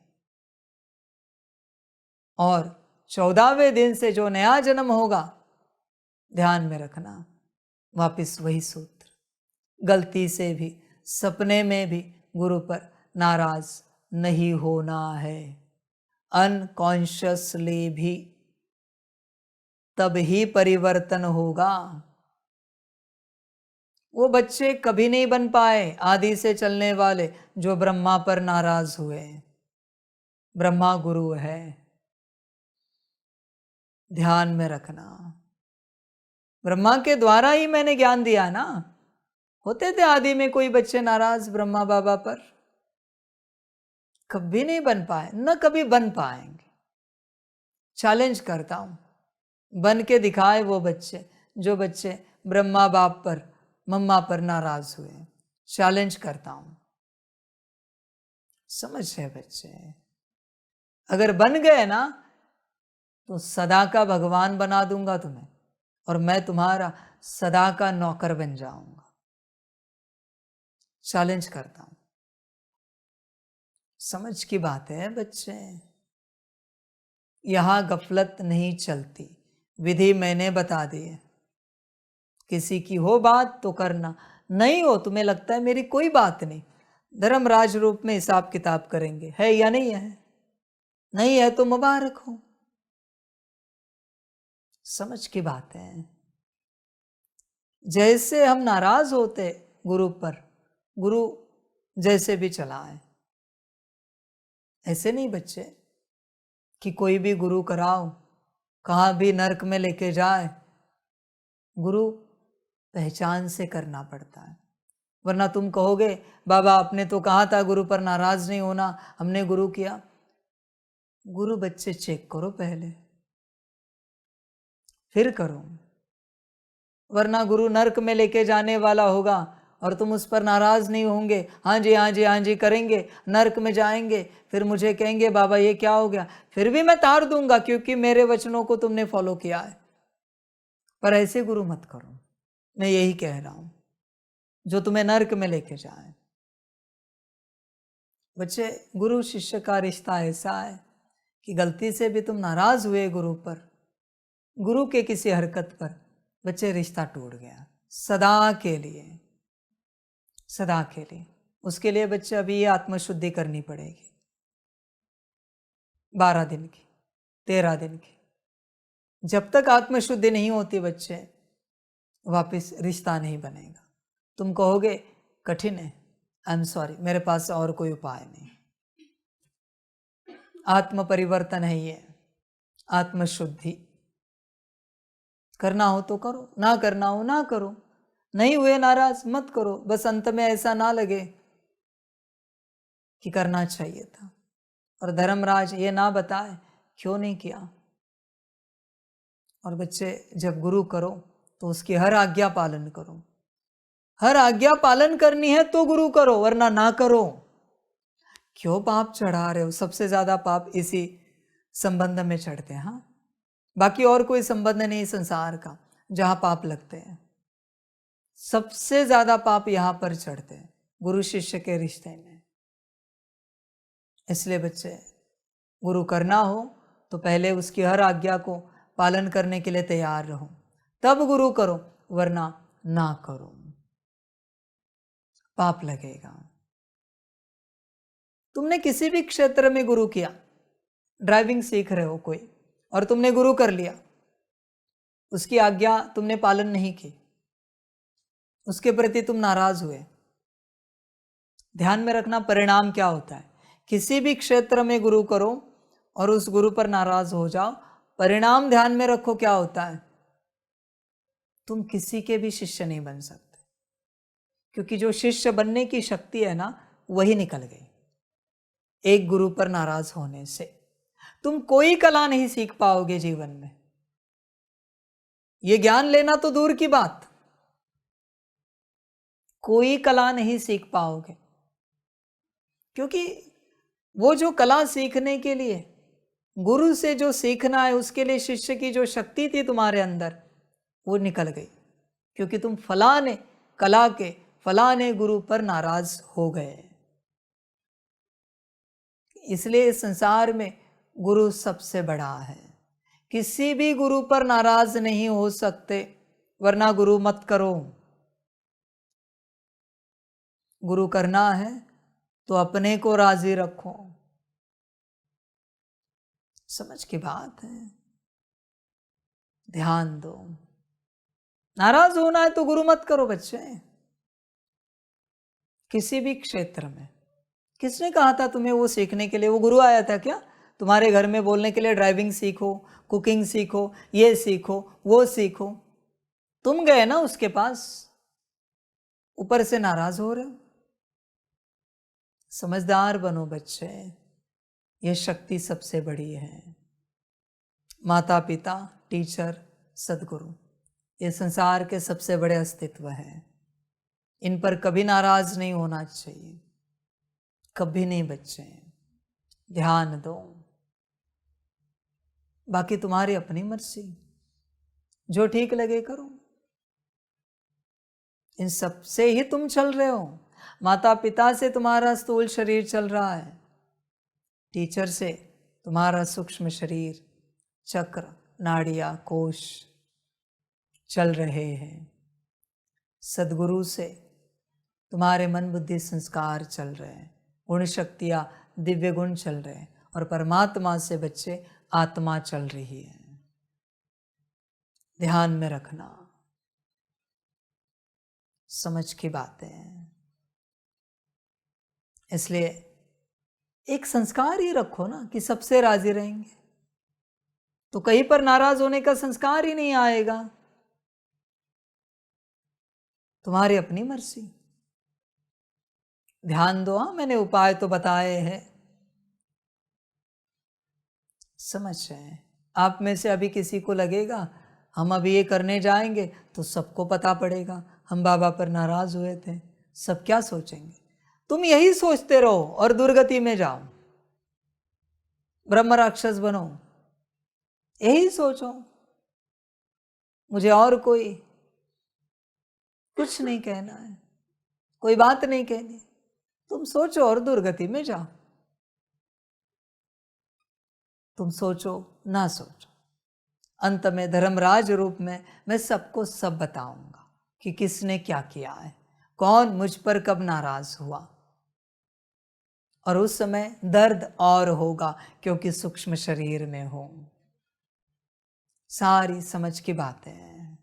और 14वें दिन से जो नया जन्म होगा, ध्यान में रखना, वापिस वही सूत्र, गलती से भी सपने में भी गुरु पर नाराज नहीं होना है। अनकॉन्शियसली भी, तब ही परिवर्तन होगा। वो बच्चे कभी नहीं बन पाए आदि से चलने वाले जो ब्रह्मा पर नाराज हुए। ब्रह्मा गुरु है, ध्यान में रखना। ब्रह्मा के द्वारा ही मैंने ज्ञान दिया ना। होते थे आदि में कोई बच्चे नाराज ब्रह्मा बाबा पर? कभी नहीं बन पाए, न कभी बन पाएंगे। चैलेंज करता हूं, बन के दिखाए वो बच्चे, जो बच्चे ब्रह्मा बाप पर मम्मा पर नाराज हुए। चैलेंज करता हूं। समझ है बच्चे? अगर बन गए ना तो सदा का भगवान बना दूंगा तुम्हें, और मैं तुम्हारा सदा का नौकर बन जाऊंगा। चैलेंज करता हूं। समझ की बात है बच्चे। यहां गफलत नहीं चलती, विधि मैंने बता दी है। किसी की हो बात तो करना, नहीं हो तुम्हें लगता है मेरी कोई बात नहीं, धर्मराज रूप में हिसाब किताब करेंगे, है या नहीं है? नहीं है तो मुबारक हो। समझ की बात है। जैसे हम नाराज होते गुरु पर, गुरु जैसे भी चलाए, ऐसे नहीं बच्चे कि कोई भी गुरु कराओ, कहाँ भी नरक में लेके जाए। गुरु पहचान से करना पड़ता है, वरना तुम कहोगे बाबा आपने तो कहा था गुरु पर नाराज नहीं होना, हमने गुरु किया। गुरु बच्चे चेक करो पहले, फिर करो, वरना गुरु नरक में लेके जाने वाला होगा और तुम उस पर नाराज नहीं होंगे। हाँ जी हाँ जी हाँ जी करेंगे, नरक में जाएंगे, फिर मुझे कहेंगे बाबा ये क्या हो गया। फिर भी मैं तार दूंगा क्योंकि मेरे वचनों को तुमने फॉलो किया है। पर ऐसे गुरु मत करो, मैं यही कह रहा हूं, जो तुम्हें नरक में लेके जाए। बच्चे गुरु शिष्य का रिश्ता ऐसा है कि गलती से भी तुम नाराज हुए गुरु पर, गुरु के किसी हरकत पर, बच्चे रिश्ता टूट गया सदा के लिए, सदा के लिए। उसके लिए बच्चे अभी ये आत्मशुद्धि करनी पड़ेगी, 12 दिन की, 13 दिन की। जब तक आत्मशुद्धि नहीं होती बच्चे, वापस रिश्ता नहीं बनेगा। तुम कहोगे कठिन है, आई एम सॉरी, मेरे पास और कोई उपाय नहीं। आत्म परिवर्तन है ये, आत्मशुद्धि। करना हो तो करो, ना करना हो ना करो, नहीं हुए नाराज मत करो, बस अंत में ऐसा ना लगे कि करना चाहिए था। और धर्मराज ये ना बताए क्यों नहीं किया। और बच्चे जब गुरु करो तो उसकी हर आज्ञा पालन करो। हर आज्ञा पालन करनी है तो गुरु करो, वरना ना करो। क्यों पाप चढ़ा रहे हो? सबसे ज्यादा पाप इसी संबंध में चढ़ते हैं। हाँ, बाकी और कोई संबंध नहीं संसार का। जहाँ पाप लगते हैं। सबसे ज़्यादा पाप यहाँ पर चढ़ते हैं, गुरु शिष्य के रिश्ते में। इसलिए बच्चे, गुरु करना हो तो पहले उसकी हर आज्ञा को पालन करने के लिए तैयार रहो, तब गुरु करो, वरना ना करो, पाप लगेगा। तुमने किसी भी क्षेत्र में गुरु किया, ड्राइविंग सीख रहे हो कोई, और तुमने गुरु कर लिया, उसकी आज्ञा तुमने पालन नहीं की, उसके प्रति तुम नाराज हुए, ध्यान में रखना परिणाम क्या होता है। किसी भी क्षेत्र में गुरु करो और उस गुरु पर नाराज हो जाओ, परिणाम ध्यान में रखो क्या होता है। तुम किसी के भी शिष्य नहीं बन सकते, क्योंकि जो शिष्य बनने की शक्ति है ना, वही निकल गई एक गुरु पर नाराज होने से। तुम कोई कला नहीं सीख पाओगे जीवन में। ये ज्ञान लेना तो दूर की बात, कोई कला नहीं सीख पाओगे, क्योंकि वो जो कला सीखने के लिए गुरु से जो सीखना है, उसके लिए शिष्य की जो शक्ति थी तुम्हारे अंदर, वो निकल गई, क्योंकि तुम फलाने कला के फलाने गुरु पर नाराज हो गए। इसलिए इस संसार में गुरु सबसे बड़ा है। किसी भी गुरु पर नाराज नहीं हो सकते, वरना गुरु मत करो। गुरु करना है तो अपने को राजी रखो। समझ की बात है, ध्यान दो। नाराज होना है तो गुरु मत करो बच्चे, किसी भी क्षेत्र में। किसने कहा था तुम्हें वो सीखने के लिए? वो गुरु आया था क्या तुम्हारे घर में बोलने के लिए ड्राइविंग सीखो, कुकिंग सीखो, ये सीखो, वो सीखो? तुम गए ना उसके पास, ऊपर से नाराज हो रहे हो। समझदार बनो बच्चे, ये शक्ति सबसे बड़ी है। माता पिता, टीचर, सदगुरु, ये संसार के सबसे बड़े अस्तित्व हैं। इन पर कभी नाराज नहीं होना चाहिए, कभी नहीं बच्चे। ध्यान दो, बाकी तुम्हारी अपनी मर्जी, जो ठीक लगे करो। इन सब से ही तुम चल रहे हो। माता पिता से तुम्हारा स्थूल शरीर चल रहा है, टीचर से तुम्हारा सूक्ष्म शरीर, चक्र, नाड़ियाँ, कोश चल रहे हैं। सदगुरु से तुम्हारे मन बुद्धि संस्कार चल रहे हैं, गुण शक्तियाँ, दिव्य गुण चल रहे हैं, और परमात्मा से बच्चे आत्मा चल रही है। ध्यान में रखना, समझ की बातें हैं। इसलिए एक संस्कार ही रखो ना कि सबसे राजी रहेंगे, तो कहीं पर नाराज होने का संस्कार ही नहीं आएगा। तुम्हारी अपनी मर्जी। ध्यान दो। हाँ, मैंने उपाय तो बताए हैं, समझ रहे। आप में से अभी किसी को लगेगा हम अभी ये करने जाएंगे तो सबको पता पड़ेगा हम बाबा पर नाराज हुए थे, सब क्या सोचेंगे। तुम यही सोचते रहो और दुर्गति में जाओ, ब्रह्म राक्षस बनो, यही सोचो। मुझे और कोई कुछ नहीं कहना है, कोई बात नहीं कहनी, तुम सोचो और दुर्गति में जाओ। तुम सोचो ना सोचो, अंत में धर्मराज रूप में मैं सबको सब बताऊंगा कि किसने क्या किया है, कौन मुझ पर कब नाराज हुआ। और उस समय दर्द और होगा, क्योंकि सूक्ष्म शरीर में हो। सारी समझ की बातें हैं।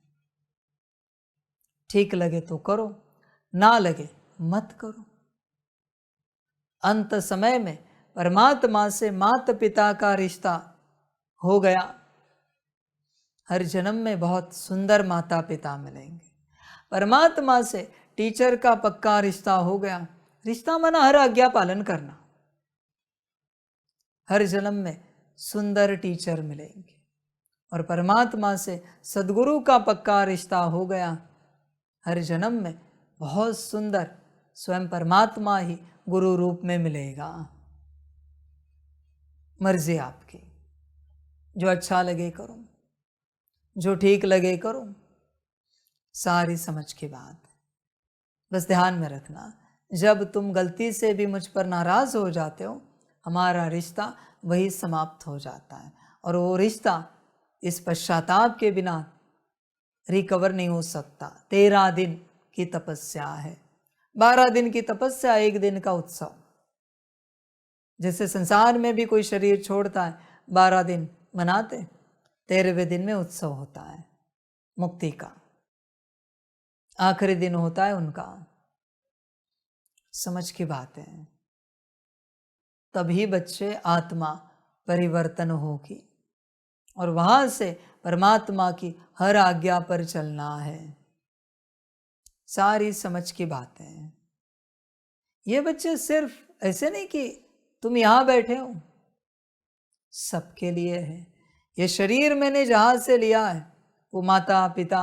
ठीक लगे तो करो, ना लगे मत करो। अंत समय में परमात्मा से माता पिता का रिश्ता हो गया, हर जन्म में बहुत सुंदर माता पिता मिलेंगे। परमात्मा से टीचर का पक्का रिश्ता हो गया, रिश्ता माना हर आज्ञा पालन करना। हर जन्म में सुंदर टीचर मिलेंगे। और परमात्मा से सदगुरु का पक्का रिश्ता हो गया, हर जन्म में बहुत सुंदर स्वयं परमात्मा ही गुरु रूप में मिलेगा। मर्जी आपकी, जो अच्छा लगे करो, जो ठीक लगे करो, सारी समझ की बात। बस ध्यान में रखना, जब तुम गलती से भी मुझ पर नाराज हो जाते हो, हमारा रिश्ता वही समाप्त हो जाता है, और वो रिश्ता इस पश्चाताप के बिना रिकवर नहीं हो सकता। 13 दिन की तपस्या है, 12 दिन की तपस्या, 1 दिन का उत्सव। जैसे संसार में भी कोई शरीर छोड़ता है, 12 दिन मनाते, 13वें दिन में उत्सव होता है मुक्ति का, आखिरी दिन होता है उनका। समझ की बात है। तभी बच्चे आत्मा परिवर्तन होगी, और वहां से परमात्मा की हर आज्ञा पर चलना है। सारी समझ की बात है। ये बच्चे सिर्फ ऐसे नहीं कि तुम यहां बैठे हो, सबके लिए है। ये शरीर मैंने जहां से लिया है, वो माता पिता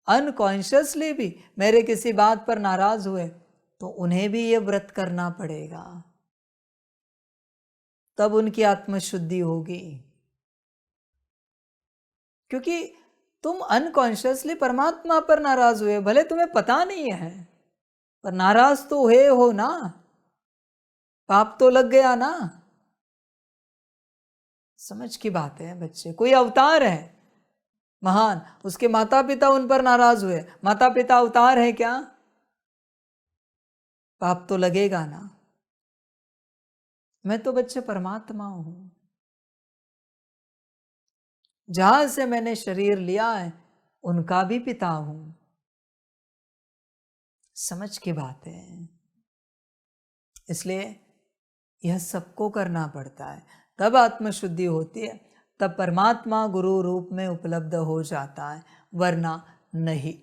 अनकॉन्शियसली भी मेरे किसी बात पर नाराज हुए तो उन्हें भी ये व्रत करना पड़ेगा, तब उनकी आत्मशुद्धि होगी। क्योंकि तुम अनकॉन्शियसली परमात्मा पर नाराज हुए, भले तुम्हें पता नहीं है, पर नाराज तो हुए हो ना, पाप तो लग गया ना। समझ की बात है बच्चे। कोई अवतार है महान, उसके माता पिता उन पर नाराज हुए, माता पिता अवतार है क्या? पाप तो लगेगा ना। मैं तो बच्चे परमात्मा हूं, जहां से मैंने शरीर लिया है उनका भी पिता हूं। समझ की बात है। इसलिए यह सबको करना पड़ता है, तब आत्मशुद्धि होती है, तब परमात्मा गुरु रूप में उपलब्ध हो जाता है, वरना नहीं।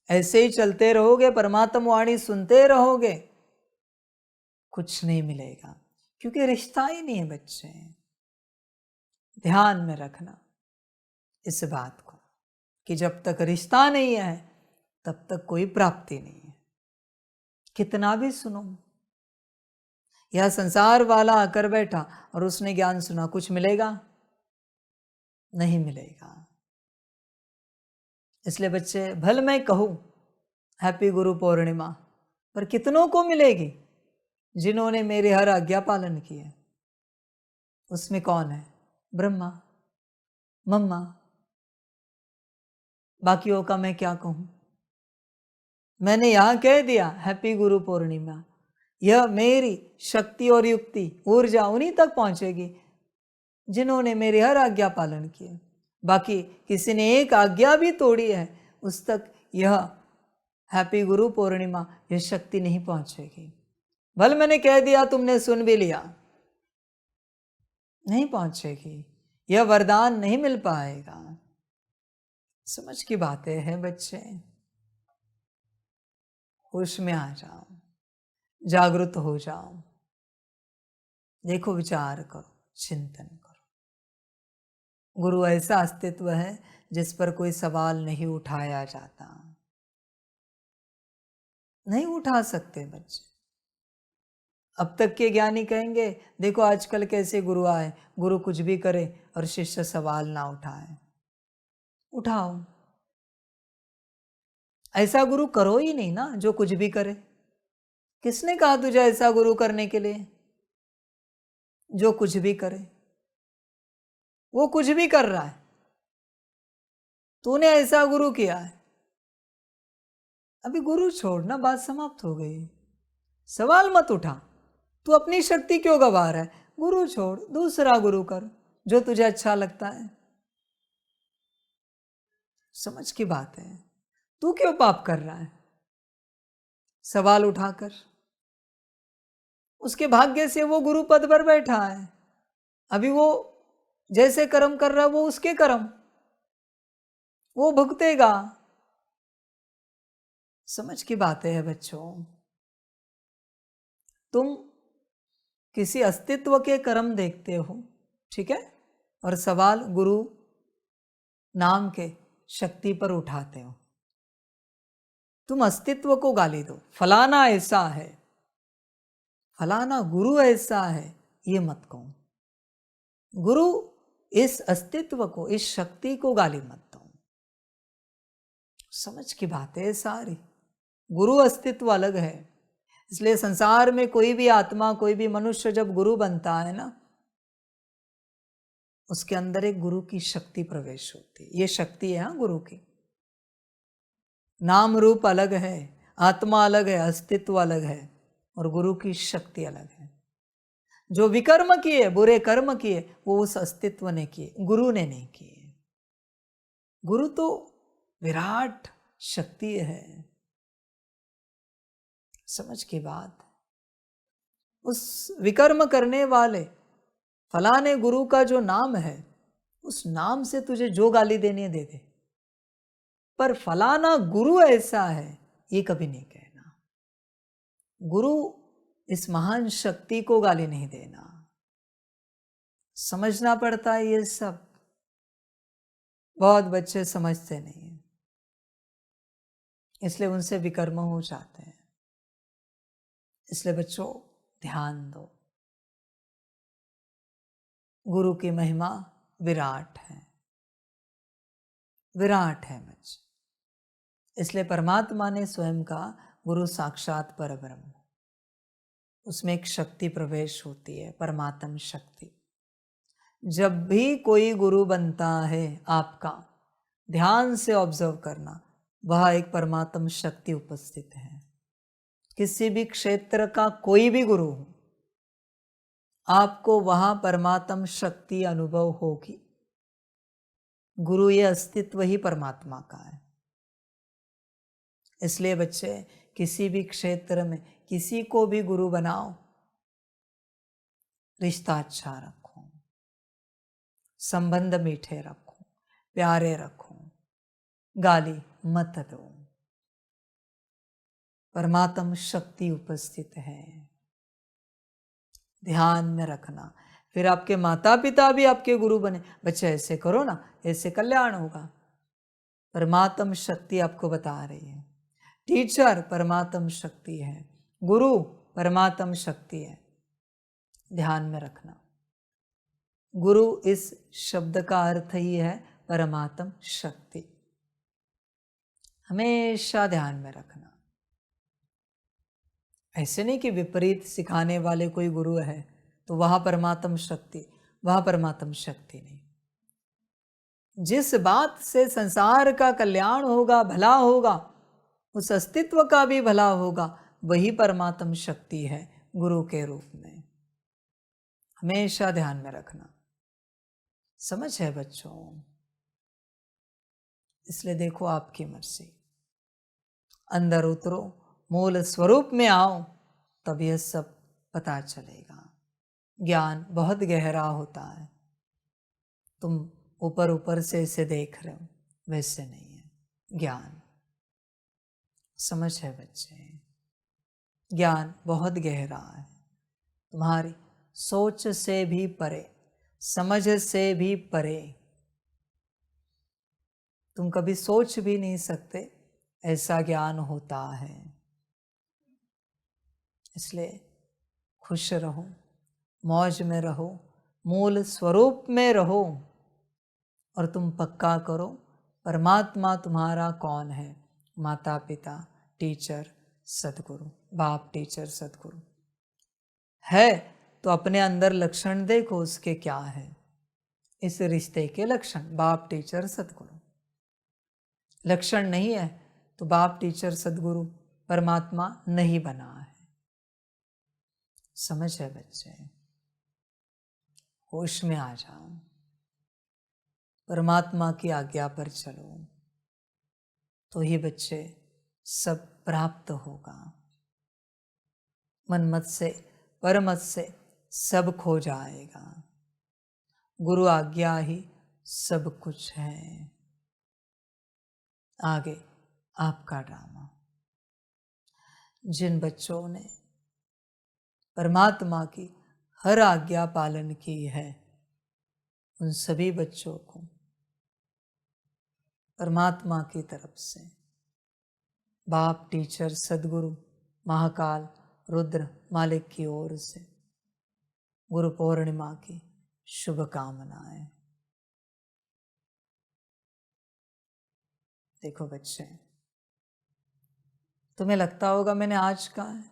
ऐसे ही चलते रहोगे, परमात्मा वाणी सुनते रहोगे, कुछ नहीं मिलेगा, क्योंकि रिश्ता ही नहीं है बच्चे। ध्यान में रखना इस बात को कि जब तक रिश्ता नहीं है तब तक कोई प्राप्ति नहीं है। कितना भी सुनो, यह संसार वाला आकर बैठा और उसने ज्ञान सुना, कुछ मिलेगा? नहीं मिलेगा। इसलिए बच्चे, भल मैं कहूं हैप्पी गुरु पूर्णिमा, पर कितनों को मिलेगी? जिन्होंने मेरे हर आज्ञा पालन किया। उसमें कौन है? ब्रह्मा, मम्मा, बाकियों का मैं क्या कहूं। मैंने यहां कह दिया हैप्पी गुरु पूर्णिमा, यह मेरी शक्ति और युक्ति ऊर्जा उन्हीं तक पहुंचेगी जिन्होंने मेरी हर आज्ञा पालन किया। बाकी किसी ने एक आज्ञा भी तोड़ी है, उस तक यह हैप्पी गुरु पूर्णिमा, यह शक्ति नहीं पहुंचेगी। भले मैंने कह दिया, तुमने सुन भी लिया, नहीं पहुंचेगी, यह वरदान नहीं मिल पाएगा। समझ की बातें हैं बच्चे। होश में आ जाओ, जागृत हो जाओ, देखो, विचार करो, चिंतन करो। गुरु ऐसा अस्तित्व है जिस पर कोई सवाल नहीं उठाया जाता। नहीं उठा सकते बच्चे। अब तक के ज्ञानी कहेंगे, देखो आजकल कैसे गुरु आए, गुरु कुछ भी करे और शिष्य सवाल ना उठाए। उठाओ। ऐसा गुरु करो ही नहीं ना जो कुछ भी करे। किसने कहा तुझे ऐसा गुरु करने के लिए जो कुछ भी करे? वो कुछ भी कर रहा है, तूने ऐसा गुरु किया है। अभी गुरु छोड़ना, बात समाप्त हो गई। सवाल मत उठा, तू अपनी शक्ति क्यों गवा रहा है? गुरु छोड़, दूसरा गुरु कर जो तुझे अच्छा लगता है। समझ की बात है। तू क्यों पाप कर रहा है सवाल उठाकर? उसके भाग्य से वो गुरु पद पर बैठा है, अभी वो जैसे कर्म कर रहा है वो उसके कर्म, वो भुगतेगा। समझ की बातें है बच्चों। तुम किसी अस्तित्व के कर्म देखते हो, ठीक है, और सवाल गुरु नाम के शक्ति पर उठाते हो। तुम अस्तित्व को गाली दो, फलाना ऐसा है, फलाना गुरु ऐसा है, ये मत कहो। गुरु इस अस्तित्व को, इस शक्ति को गाली मत दो। समझ की बात है सारी। गुरु अस्तित्व अलग है, इसलिए संसार में कोई भी आत्मा, कोई भी मनुष्य जब गुरु बनता है ना, उसके अंदर एक गुरु की शक्ति प्रवेश होती है। ये शक्ति है गुरु की। नाम रूप अलग है, आत्मा अलग है, अस्तित्व अलग है, और गुरु की शक्ति अलग है। जो विकर्म किए, बुरे कर्म किए, वो उस अस्तित्व ने किए, गुरु ने नहीं किए। गुरु तो विराट शक्ति है। समझ की बात। उस विकर्म करने वाले फलाने गुरु का जो नाम है, उस नाम से तुझे जो गाली देनी है दे दे, पर फलाना गुरु ऐसा है ये कभी नहीं कहना। गुरु इस महान शक्ति को गाली नहीं देना। समझना पड़ता है ये सब। बहुत बच्चे समझते नहीं हैं, इसलिए उनसे विकर्म हो जाते हैं। इसलिए बच्चों ध्यान दो, गुरु की महिमा विराट है, विराट है बच्चे। इसलिए परमात्मा ने स्वयं का गुरु साक्षात परब्रह्म, उसमें एक शक्ति प्रवेश होती है, परमात्म शक्ति। जब भी कोई गुरु बनता है आपका, ध्यान से ऑब्जर्व करना, वह एक परमात्म शक्ति उपस्थित है। किसी भी क्षेत्र का कोई भी गुरु हो, आपको वहां परमात्म शक्ति अनुभव होगी। गुरु ये अस्तित्व ही परमात्मा का है। इसलिए बच्चे किसी भी क्षेत्र में किसी को भी गुरु बनाओ, रिश्ता अच्छा रखो, संबंध मीठे रखो, प्यारे रखो, गाली मत दो। परमात्म शक्ति उपस्थित है, ध्यान में रखना। फिर आपके माता पिता भी आपके गुरु बने, बच्चे ऐसे करो ना, ऐसे कल्याण होगा। परमात्म शक्ति आपको बता रही है। टीचर परमात्म शक्ति है, गुरु परमात्म शक्ति है। ध्यान में रखना, गुरु इस शब्द का अर्थ ही है परमात्म शक्ति। हमेशा ध्यान में रखना। ऐसे नहीं कि विपरीत सिखाने वाले कोई गुरु है तो वहां परमात्म शक्ति, वहां परमात्म शक्ति नहीं। जिस बात से संसार का कल्याण होगा, भला होगा, उस अस्तित्व का भी भला होगा, वही परमात्म शक्ति है गुरु के रूप में। हमेशा ध्यान में रखना। समझ है बच्चों? इसलिए देखो आपकी मर्जी, अंदर उतरो, मूल स्वरूप में आओ, तब यह सब पता चलेगा। ज्ञान बहुत गहरा होता है। तुम ऊपर ऊपर से इसे देख रहे हो, वैसे नहीं है ज्ञान। समझ है बच्चे? ज्ञान बहुत गहरा है, तुम्हारी सोच से भी परे, समझ से भी परे। तुम कभी सोच भी नहीं सकते ऐसा ज्ञान होता है। इसलिए खुश रहो, मौज में रहो, मूल स्वरूप में रहो, और तुम पक्का करो परमात्मा तुम्हारा कौन है। माता पिता, टीचर, सदगुरु, बाप टीचर सदगुरु है। तो अपने अंदर लक्षण देखो उसके क्या है, इस रिश्ते के लक्षण, बाप टीचर सदगुरु। लक्षण नहीं है तो बाप टीचर सदगुरु परमात्मा नहीं बना है। समझ है बच्चे? होश में आ जाओ, परमात्मा की आज्ञा पर चलो, तो ही बच्चे सब प्राप्त होगा। मनमत से परमत से सब खो जाएगा। गुरु आज्ञा ही सब कुछ है। आगे आपका ड्रामा। जिन बच्चों ने परमात्मा की हर आज्ञा पालन की है, उन सभी बच्चों को परमात्मा की तरफ से बाप टीचर सदगुरु महाकाल रुद्र मालिक की ओर से गुरु पूर्णिमा की शुभकामनाएं। देखो बच्चे, तुम्हें लगता होगा मैंने आज कहा है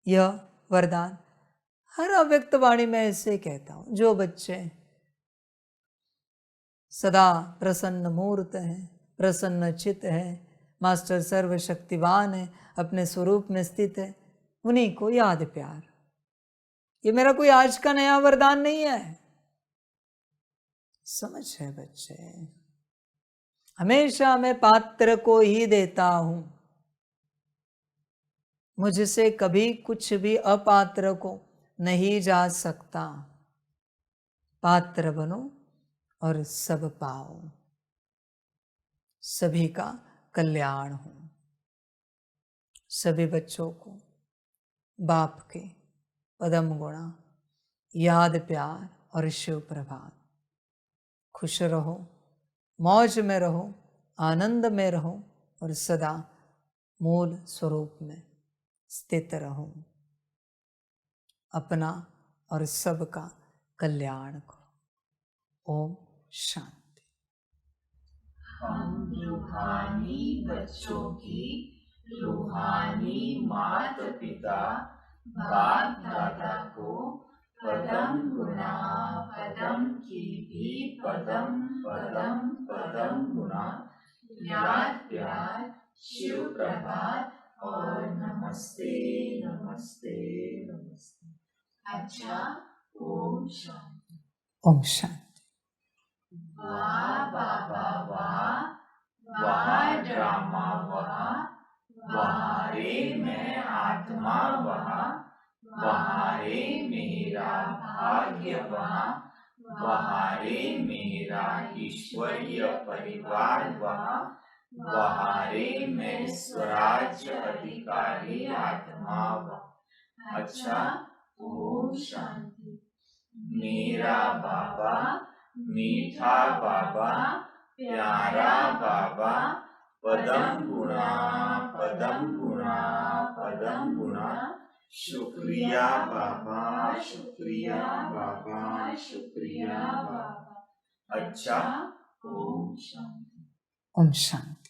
यह वरदान, हर अव्यक्त वाणी में ऐसे कहता हूं। जो बच्चे सदा प्रसन्न मूर्त है, प्रसन्न चित है, मास्टर सर्वशक्तिवान है, अपने स्वरूप में स्थित है, उन्हीं को याद प्यार। ये मेरा कोई आज का नया वरदान नहीं है, समझ है बच्चे। हमेशा मैं पात्र को ही देता हूं, मुझसे कभी कुछ भी अपात्र को नहीं जा सकता। पात्र बनो और सब पाओ, सभी का कल्याण हो। सभी बच्चों को बाप के पदम गुणा, याद प्यार और शिव प्रभात। खुश रहो, मौज में रहो, आनंद में रहो और सदा मूल स्वरूप में स्थित रहो। अपना और सबका कल्याण करो। ओम शांति। हम रूहानी बच्चों की रूहानी माता पिता बाप दादा को पदम गुना पदम की भी पदम पदम पदम गुना याद प्यार शिव प्रभात और नमस्ते नमस्ते नमस्ते। अच्छा, ओम शांति। ओम शांति। वाह बाबा वाह, वाह ड्रामा वाह, वाह रे मैं आत्मा वाह, वाह रे मेरा भाग्य वाह, वाह रे मेरा ईश्वरीय परिवार वाह, वाह रे मैं स्वराज्य अधिकारी आत्मा वाह। अच्छा, ओम शांति। मेरा बाबा मीठा बाबा, प्यारा बाबा, पदम गुणा पदम गुणा पदम गुणा। शुक्रिया बाबा, शुक्रिया बाबा, शुक्रिया बाबा। अच्छा, ओम शांति। ओम शांति।